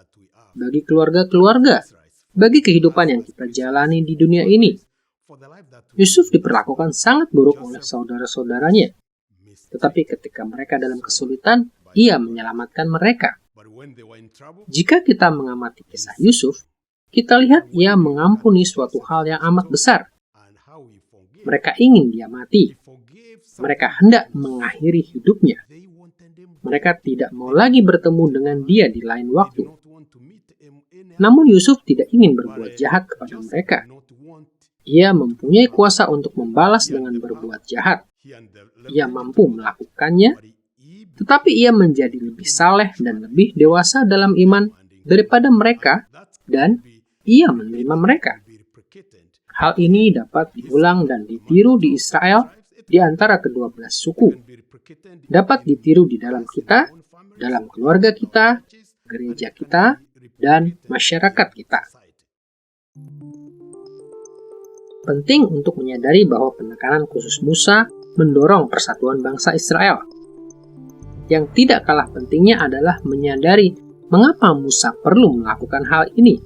bagi keluarga-keluarga, bagi kehidupan yang kita jalani di dunia ini. Yusuf diperlakukan sangat buruk oleh saudara-saudaranya, tetapi ketika mereka dalam kesulitan, ia menyelamatkan mereka. Jika kita mengamati kisah Yusuf, kita lihat ia mengampuni suatu hal yang amat besar. Mereka ingin dia mati. Mereka hendak mengakhiri hidupnya. Mereka tidak mau lagi bertemu dengan dia di lain waktu. Namun Yusuf tidak ingin berbuat jahat kepada mereka. Ia mempunyai kuasa untuk membalas dengan berbuat jahat. Ia mampu melakukannya, tetapi ia menjadi lebih saleh dan lebih dewasa dalam iman daripada mereka, dan ia menerima mereka. Hal ini dapat diulang dan ditiru di Israel di antara kedua belas suku. Dapat ditiru di dalam kita, dalam keluarga kita, gereja kita, dan masyarakat kita. Penting untuk menyadari bahwa penekanan khusus Musa mendorong persatuan bangsa Israel. Yang tidak kalah pentingnya adalah menyadari mengapa Musa perlu melakukan hal ini.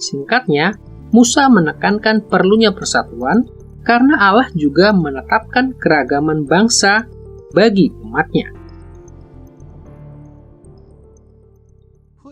Singkatnya, Musa menekankan perlunya persatuan karena Allah juga menetapkan keragaman bangsa bagi umatnya.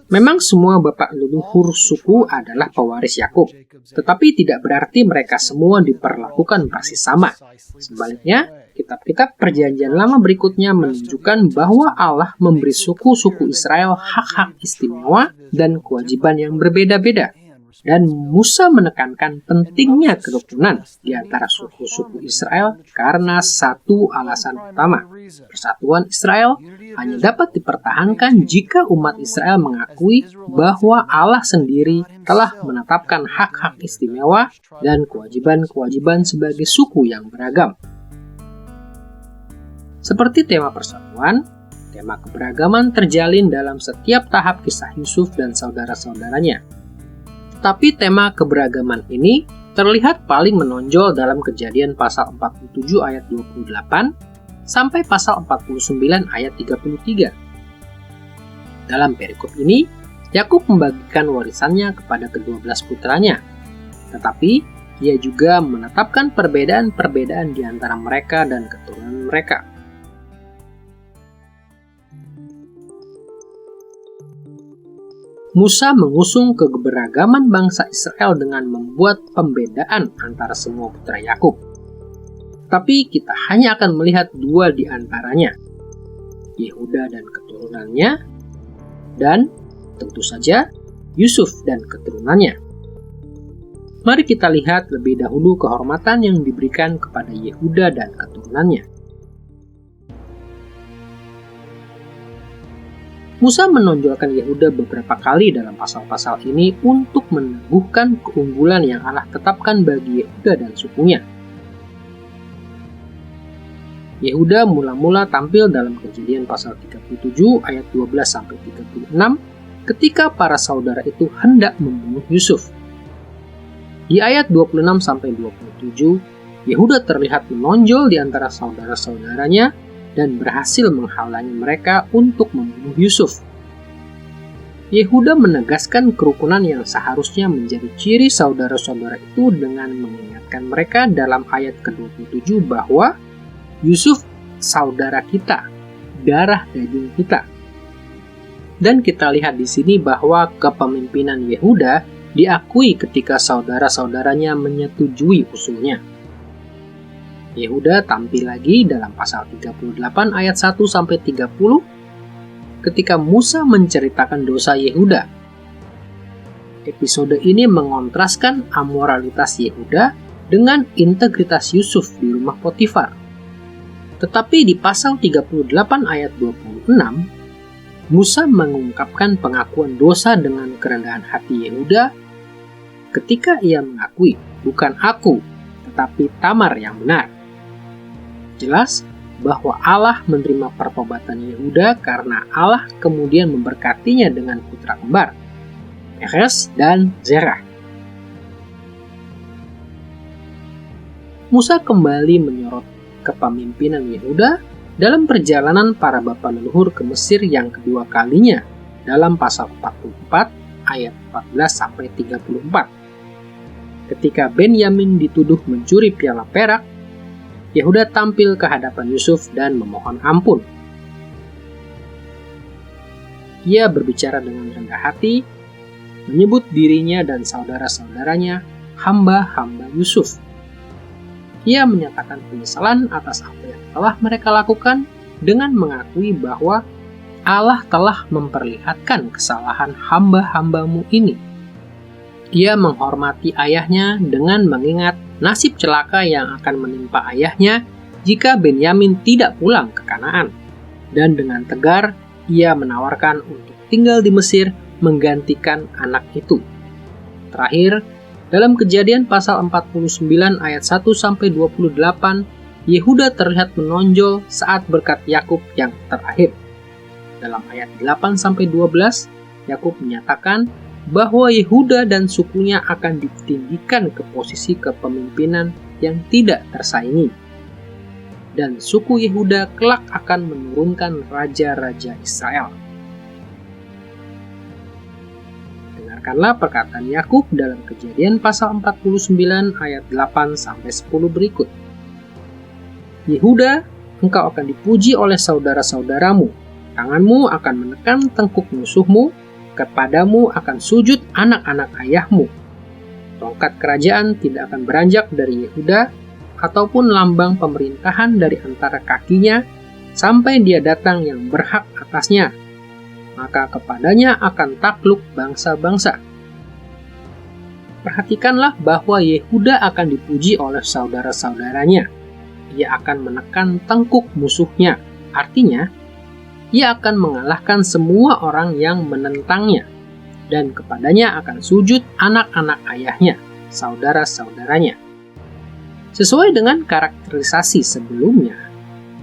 Memang semua bapak leluhur suku adalah pewaris Yakub, tetapi tidak berarti mereka semua diperlakukan persis sama. Sebaliknya, kitab-kitab Perjanjian Lama berikutnya menunjukkan bahwa Allah memberi suku-suku Israel hak-hak istimewa dan kewajiban yang berbeda-beda. Dan Musa menekankan pentingnya kerukunan di antara suku-suku Israel karena satu alasan utama. Persatuan Israel hanya dapat dipertahankan jika umat Israel mengakui bahwa Allah sendiri telah menetapkan hak-hak istimewa dan kewajiban-kewajiban sebagai suku yang beragam. Seperti tema persatuan, tema keberagaman terjalin dalam setiap tahap kisah Yusuf dan saudara-saudaranya. Tapi tema keberagaman ini terlihat paling menonjol dalam Kejadian pasal 47 ayat 28 sampai pasal 49 ayat 33. Dalam perikop ini, Yakub membagikan warisannya kepada kedua belas putranya. Tetapi, ia juga menetapkan perbedaan-perbedaan di antara mereka dan keturunan mereka. Musa mengusung keberagaman bangsa Israel dengan membuat pembedaan antara semua putra Yakub. Tapi kita hanya akan melihat dua di antaranya, Yehuda dan keturunannya, dan tentu saja Yusuf dan keturunannya. Mari kita lihat lebih dahulu kehormatan yang diberikan kepada Yehuda dan keturunannya. Musa menonjolkan Yehuda beberapa kali dalam pasal-pasal ini untuk meneguhkan keunggulan yang Allah tetapkan bagi Yehuda dan sukunya. Yehuda mula-mula tampil dalam Kejadian pasal 37 ayat 12-36 ketika para saudara itu hendak membunuh Yusuf. Di ayat 26-27, Yehuda terlihat menonjol di antara saudara-saudaranya dan berhasil menghalangi mereka untuk membunuh Yusuf. Yehuda menegaskan kerukunan yang seharusnya menjadi ciri saudara-saudara itu dengan mengingatkan mereka dalam ayat ke-27 bahwa Yusuf saudara kita, darah daging kita. Dan kita lihat di sini bahwa kepemimpinan Yehuda diakui ketika saudara-saudaranya menyetujui usulnya. Yehuda tampil lagi dalam pasal 38 ayat 1-30 ketika Musa menceritakan dosa Yehuda. Episode ini mengontraskan amoralitas Yehuda dengan integritas Yusuf di rumah Potifar. Tetapi di pasal 38 ayat 26, Musa mengungkapkan pengakuan dosa dengan kerendahan hati Yehuda ketika ia mengakui, bukan aku, tetapi Tamar yang benar. Jelas bahwa Allah menerima pertobatan Yehuda karena Allah kemudian memberkatinya dengan putra kembar, Peres dan Zerah. Musa kembali menyorot kepemimpinan Yehuda dalam perjalanan para bapa leluhur ke Mesir yang kedua kalinya dalam pasal 44 ayat 14-34. Ketika Benyamin dituduh mencuri piala perak, Yehuda tampil ke hadapan Yusuf dan memohon ampun. Ia berbicara dengan rendah hati, menyebut dirinya dan saudara-saudaranya hamba-hamba Yusuf. Ia menyatakan penyesalan atas apa yang telah mereka lakukan dengan mengakui bahwa Allah telah memperlihatkan kesalahan hamba-hambamu ini. Ia menghormati ayahnya dengan mengingat nasib celaka yang akan menimpa ayahnya jika Benyamin tidak pulang ke Kanaan. Dan dengan tegar, ia menawarkan untuk tinggal di Mesir menggantikan anak itu. Terakhir, dalam Kejadian pasal 49 ayat 1-28, Yehuda terlihat menonjol saat berkat Yakub yang terakhir. Dalam ayat 8-12, Yakub menyatakan bahwa Yehuda dan sukunya akan ditinggikan ke posisi kepemimpinan yang tidak tersaingi. Dan suku Yehuda kelak akan menurunkan raja-raja Israel. Dengarkanlah perkataan Yakub dalam Kejadian pasal 49 ayat 8-10 berikut. Yehuda, engkau akan dipuji oleh saudara-saudaramu. Tanganmu akan menekan tengkuk musuhmu, kepadamu akan sujud anak-anak ayahmu. Tongkat kerajaan tidak akan beranjak dari Yehuda, ataupun lambang pemerintahan dari antara kakinya, sampai dia datang yang berhak atasnya. Maka kepadanya akan takluk bangsa-bangsa. Perhatikanlah bahwa Yehuda akan dipuji oleh saudara-saudaranya. Ia akan menekan tengkuk musuhnya. Artinya, ia akan mengalahkan semua orang yang menentangnya, dan kepadanya akan sujud anak-anak ayahnya, saudara-saudaranya. Sesuai dengan karakterisasi sebelumnya,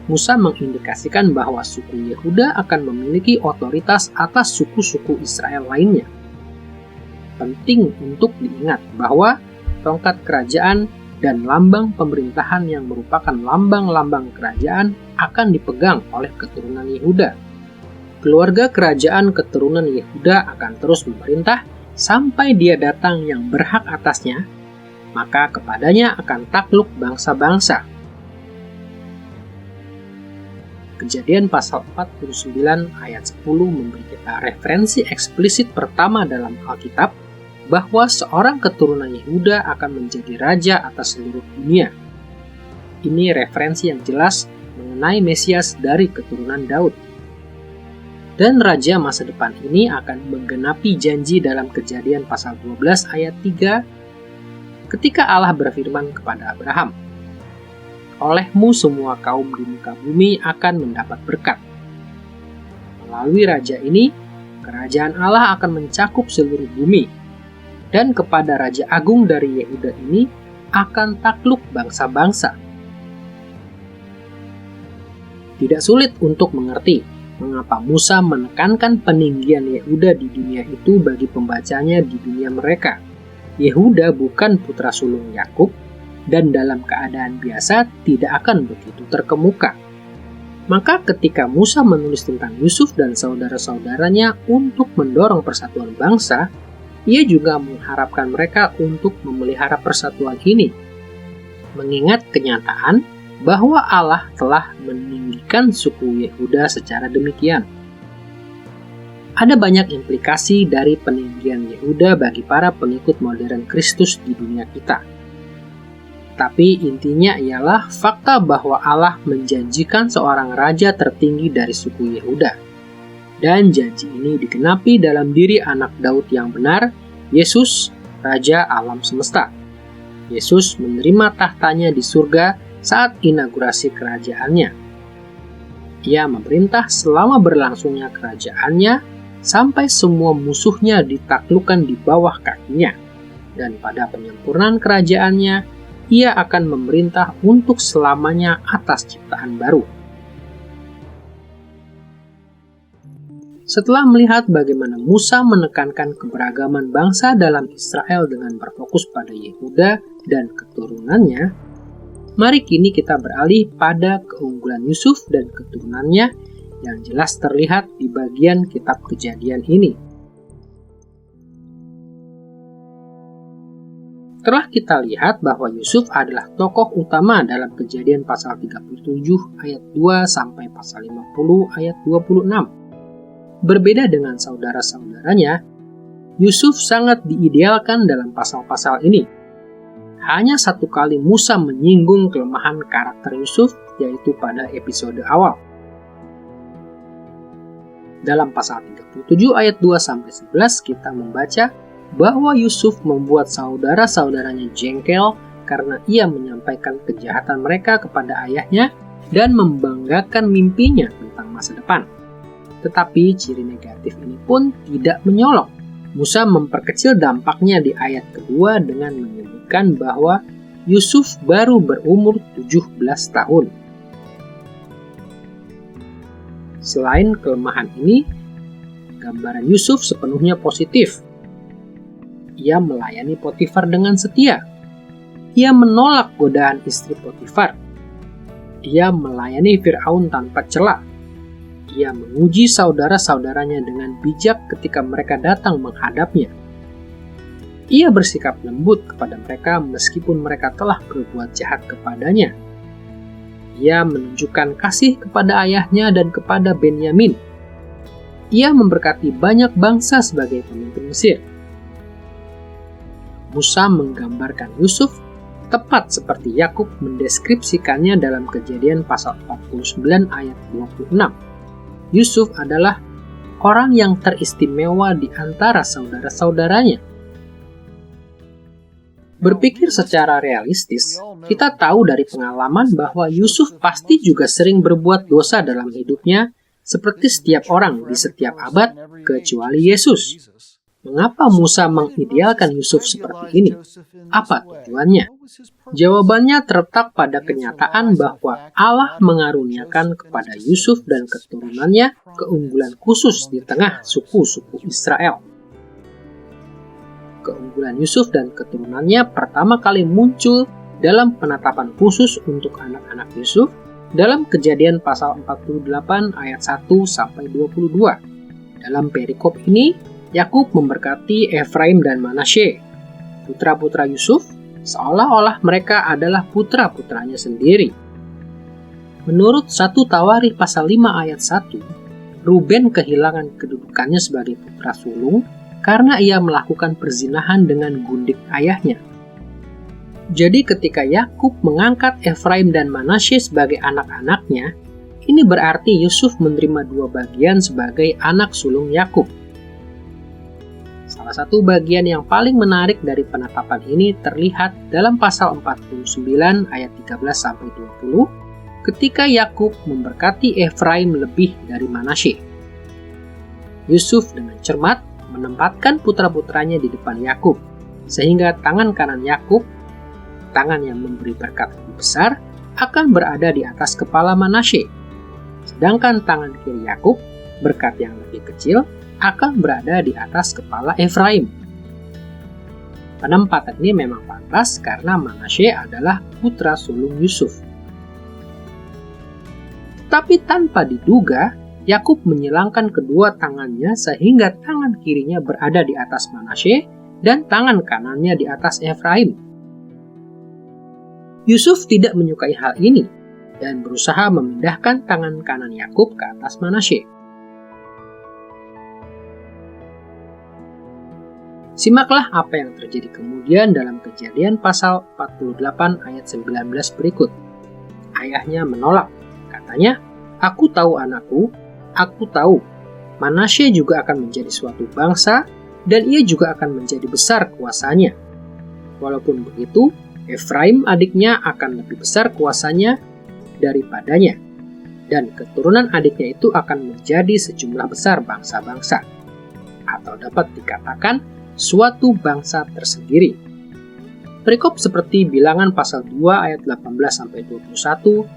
Musa mengindikasikan bahwa suku Yehuda akan memiliki otoritas atas suku-suku Israel lainnya. Penting untuk diingat bahwa tongkat kerajaan dan lambang pemerintahan yang merupakan lambang-lambang kerajaan akan dipegang oleh keturunan Yehuda. Keluarga kerajaan keturunan Yehuda akan terus memerintah sampai dia datang yang berhak atasnya, maka kepadanya akan takluk bangsa-bangsa. Kejadian pasal 49 ayat 10 memberi kita referensi eksplisit pertama dalam Alkitab bahwa seorang keturunan Yehuda akan menjadi raja atas seluruh dunia. Ini referensi yang jelas mengenai Mesias dari keturunan Daud. Dan raja masa depan ini akan menggenapi janji dalam Kejadian pasal 12 ayat 3 ketika Allah berfirman kepada Abraham, "Olehmu semua kaum di muka bumi akan mendapat berkat." Melalui raja ini, kerajaan Allah akan mencakup seluruh bumi, dan kepada Raja Agung dari Yehuda ini akan takluk bangsa-bangsa. Tidak sulit untuk mengerti mengapa Musa menekankan peninggian Yehuda di dunia itu bagi pembacanya di dunia mereka. Yehuda bukan putra sulung Yakub, dan dalam keadaan biasa tidak akan begitu terkemuka. Maka ketika Musa menulis tentang Yusuf dan saudara-saudaranya untuk mendorong persatuan bangsa, ia juga mengharapkan mereka untuk memelihara persatuan ini, mengingat kenyataan bahwa Allah telah meninggikan suku Yehuda secara demikian. Ada banyak implikasi dari peninggian Yehuda bagi para pengikut modern Kristus di dunia kita. Tapi intinya ialah fakta bahwa Allah menjanjikan seorang raja tertinggi dari suku Yehuda. Dan janji ini digenapi dalam diri anak Daud yang benar, Yesus, Raja alam semesta. Yesus menerima tahtanya di surga saat inaugurasi kerajaannya. Ia memerintah selama berlangsungnya kerajaannya sampai semua musuhnya ditaklukkan di bawah kakinya. Dan pada penyempurnaan kerajaannya, ia akan memerintah untuk selamanya atas ciptaan baru. Setelah melihat bagaimana Musa menekankan keberagaman bangsa dalam Israel dengan berfokus pada Yehuda dan keturunannya, mari kini kita beralih pada keunggulan Yusuf dan keturunannya yang jelas terlihat di bagian kitab Kejadian ini. Telah kita lihat bahwa Yusuf adalah tokoh utama dalam Kejadian pasal 37 ayat 2 sampai pasal 50 ayat 26. Berbeda dengan saudara-saudaranya, Yusuf sangat diidealkan dalam pasal-pasal ini. Hanya satu kali Musa menyinggung kelemahan karakter Yusuf, yaitu pada episode awal. Dalam pasal 37 ayat 2 sampai 11 kita membaca bahwa Yusuf membuat saudara-saudaranya jengkel karena ia menyampaikan kejahatan mereka kepada ayahnya dan membanggakan mimpinya tentang masa depan. Tetapi ciri negatif ini pun tidak menyolok. Musa memperkecil dampaknya di ayat kedua dengan menyebutkan bahwa Yusuf baru berumur 17 tahun. Selain kelemahan ini, gambaran Yusuf sepenuhnya positif. Ia melayani Potifar dengan setia. Ia menolak godaan istri Potifar. Ia melayani Fir'aun tanpa cela. Ia menguji saudara-saudaranya dengan bijak ketika mereka datang menghadapnya. Ia bersikap lembut kepada mereka meskipun mereka telah berbuat jahat kepadanya. Ia menunjukkan kasih kepada ayahnya dan kepada Benyamin. Ia memberkati banyak bangsa sebagai pemimpin Mesir. Musa menggambarkan Yusuf tepat seperti Yakub mendeskripsikannya dalam Kejadian pasal 49 ayat 26. Yusuf adalah orang yang teristimewa di antara saudara-saudaranya. Berpikir secara realistis, kita tahu dari pengalaman bahwa Yusuf pasti juga sering berbuat dosa dalam hidupnya, seperti setiap orang di setiap abad, kecuali Yesus. Mengapa Musa mengidealkan Yusuf seperti ini? Apa tujuannya? Jawabannya terletak pada kenyataan bahwa Allah mengaruniakan kepada Yusuf dan keturunannya keunggulan khusus di tengah suku-suku Israel. Keunggulan Yusuf dan keturunannya pertama kali muncul dalam penetapan khusus untuk anak-anak Yusuf dalam Kejadian pasal 48 ayat 1 sampai 22. Dalam perikop ini, Yakub memberkati Efraim dan Manasye, putra-putra Yusuf, seolah-olah mereka adalah putra-putranya sendiri. Menurut 1 Tawarikh pasal 5 ayat 1, Ruben kehilangan kedudukannya sebagai putra sulung karena ia melakukan perzinahan dengan gundik ayahnya. Jadi ketika Yakub mengangkat Efraim dan Manasye sebagai anak-anaknya, ini berarti Yusuf menerima 2 bagian sebagai anak sulung Yakub. Salah satu bagian yang paling menarik dari penetapan ini terlihat dalam pasal 49 ayat 13-20 ketika Yakub memberkati Efraim lebih dari Manasye. Yusuf dengan cermat menempatkan putra-putranya di depan Yakub, sehingga tangan kanan Yakub, tangan yang memberi berkat lebih besar, akan berada di atas kepala Manasye. Sedangkan tangan kiri Yakub, berkat yang lebih kecil, akan berada di atas kepala Efraim. Penempatan ini memang pantas karena Manasye adalah putra sulung Yusuf. Tapi tanpa diduga, Yakub menyilangkan kedua tangannya sehingga tangan kirinya berada di atas Manasye dan tangan kanannya di atas Efraim. Yusuf tidak menyukai hal ini dan berusaha memindahkan tangan kanan Yakub ke atas Manasye. Simaklah apa yang terjadi kemudian dalam Kejadian pasal 48 ayat 19 berikut. Ayahnya menolak, katanya, "Aku tahu anakku, aku tahu, Manasye juga akan menjadi suatu bangsa dan ia juga akan menjadi besar kuasanya. Walaupun begitu, Efraim adiknya akan lebih besar kuasanya daripadanya, dan keturunan adiknya itu akan menjadi sejumlah besar bangsa-bangsa." Atau dapat dikatakan, suatu bangsa tersendiri. Perikop seperti Bilangan pasal 2 ayat 18-21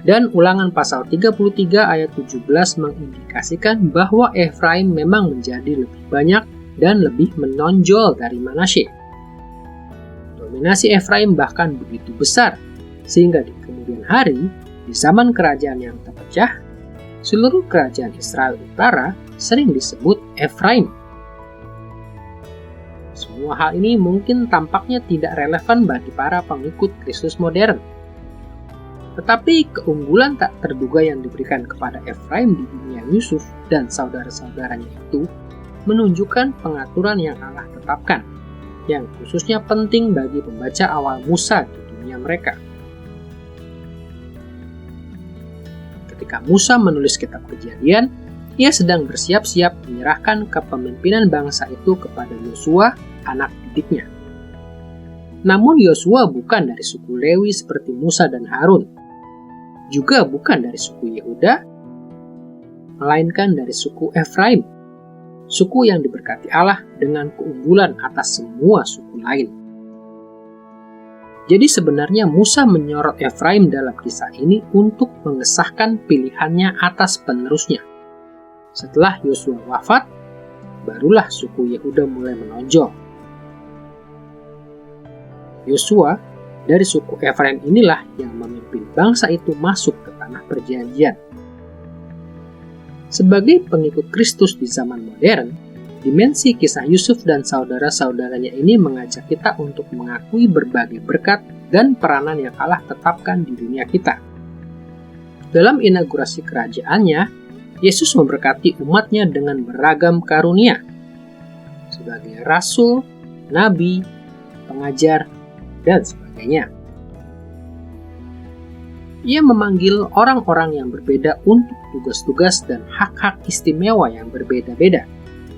dan Ulangan pasal 33 ayat 17 mengindikasikan bahwa Efraim memang menjadi lebih banyak dan lebih menonjol dari Manasye. Dominasi Efraim bahkan begitu besar, sehingga di kemudian hari, di zaman kerajaan yang terpecah, seluruh kerajaan Israel Utara sering disebut Efraim. Semua hal ini mungkin tampaknya tidak relevan bagi para pengikut Kristus modern. Tetapi keunggulan tak terduga yang diberikan kepada Efraim di dunia Yusuf dan saudara-saudaranya itu menunjukkan pengaturan yang Allah tetapkan, yang khususnya penting bagi pembaca awal Musa di dunia mereka. Ketika Musa menulis kitab Kejadian, ia sedang bersiap-siap menyerahkan kepemimpinan bangsa itu kepada Yosua, anak didiknya. Namun Yosua bukan dari suku Lewi seperti Musa dan Harun, juga bukan dari suku Yehuda, melainkan dari suku Efraim, suku yang diberkati Allah dengan keunggulan atas semua suku lain. Jadi sebenarnya Musa menyorot Efraim dalam kisah ini untuk mengesahkan pilihannya atas penerusnya. Setelah Yosua wafat, barulah suku Yehuda mulai menonjol. Yosua dari suku Efraim inilah yang memimpin bangsa itu masuk ke tanah perjanjian. Sebagai pengikut Kristus di zaman modern, dimensi kisah Yusuf dan saudara-saudaranya ini mengajak kita untuk mengakui berbagai berkat dan peranan yang Allah tetapkan di dunia kita. Dalam inaugurasi kerajaannya, Yesus memberkati umatnya dengan beragam karunia sebagai rasul, nabi, pengajar, dan sebagainya. Ia memanggil orang-orang yang berbeda untuk tugas-tugas dan hak-hak istimewa yang berbeda-beda.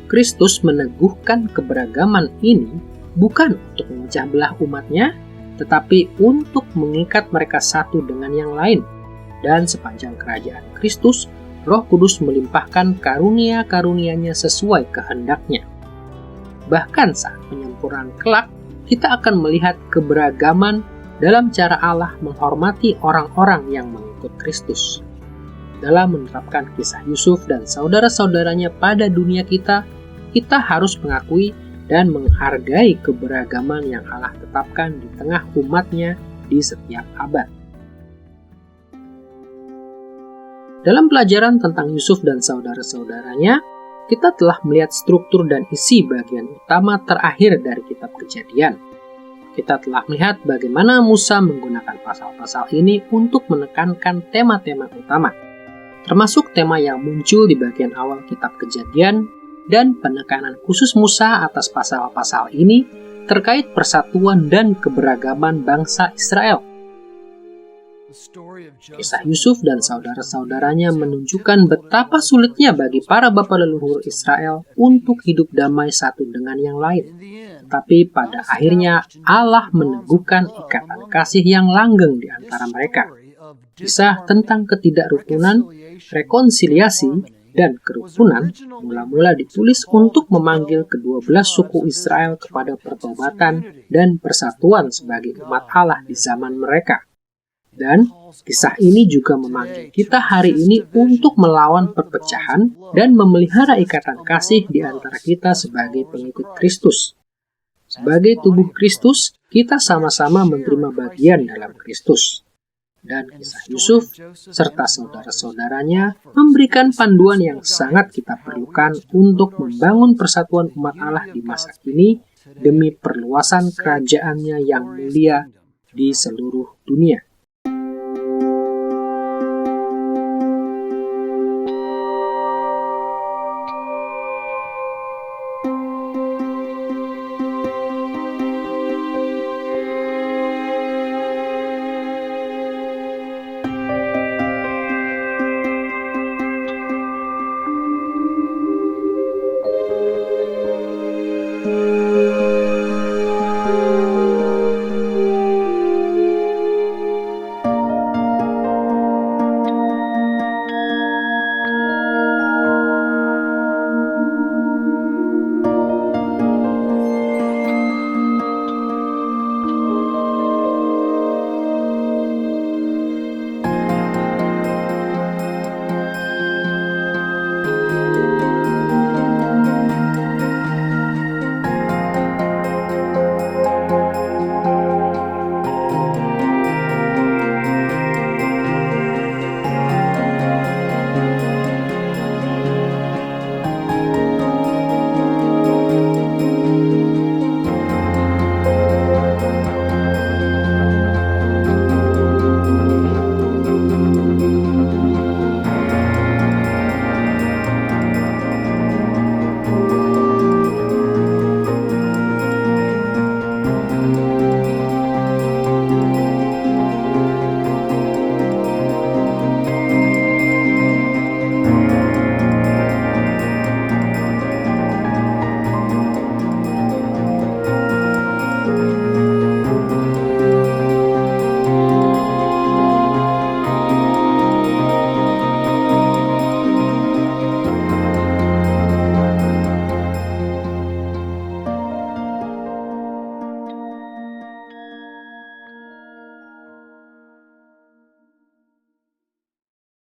Kristus meneguhkan keberagaman ini bukan untuk memecah belah umatnya, tetapi untuk mengikat mereka satu dengan yang lain. Dan sepanjang kerajaan Kristus, Roh Kudus melimpahkan karunia-karunia-Nya sesuai kehendaknya. Bahkan saat penyempurnaan kelak, kita akan melihat keberagaman dalam cara Allah menghormati orang-orang yang mengikut Kristus. Dalam menerapkan kisah Yusuf dan saudara-saudaranya pada dunia kita harus mengakui dan menghargai keberagaman yang Allah tetapkan di tengah umatnya di setiap abad. Dalam pelajaran tentang Yusuf dan saudara-saudaranya, kita telah melihat struktur dan isi bagian utama terakhir dari kitab Kejadian. kita telah melihat bagaimana Musa menggunakan pasal-pasal ini untuk menekankan tema-tema utama, termasuk tema yang muncul di bagian awal kitab Kejadian dan penekanan khusus Musa atas pasal-pasal ini terkait persatuan dan keberagaman bangsa Israel. Kisah Yusuf dan saudara-saudaranya menunjukkan betapa sulitnya bagi para bapa leluhur Israel untuk hidup damai satu dengan yang lain. Tapi pada akhirnya Allah meneguhkan ikatan kasih yang langgeng di antara mereka. Kisah tentang ketidakrukunan, rekonsiliasi, dan kerukunan mula-mula ditulis untuk memanggil kedua belas suku Israel kepada pertobatan dan persatuan sebagai umat Allah di zaman mereka. Dan kisah ini juga memanggil kita hari ini untuk melawan perpecahan dan memelihara ikatan kasih di antara kita sebagai pengikut Kristus. Sebagai tubuh Kristus, kita sama-sama menerima bagian dalam Kristus. Dan kisah Yusuf serta saudara-saudaranya memberikan panduan yang sangat kita perlukan untuk membangun persatuan umat Allah di masa kini demi perluasan kerajaannya yang mulia di seluruh dunia.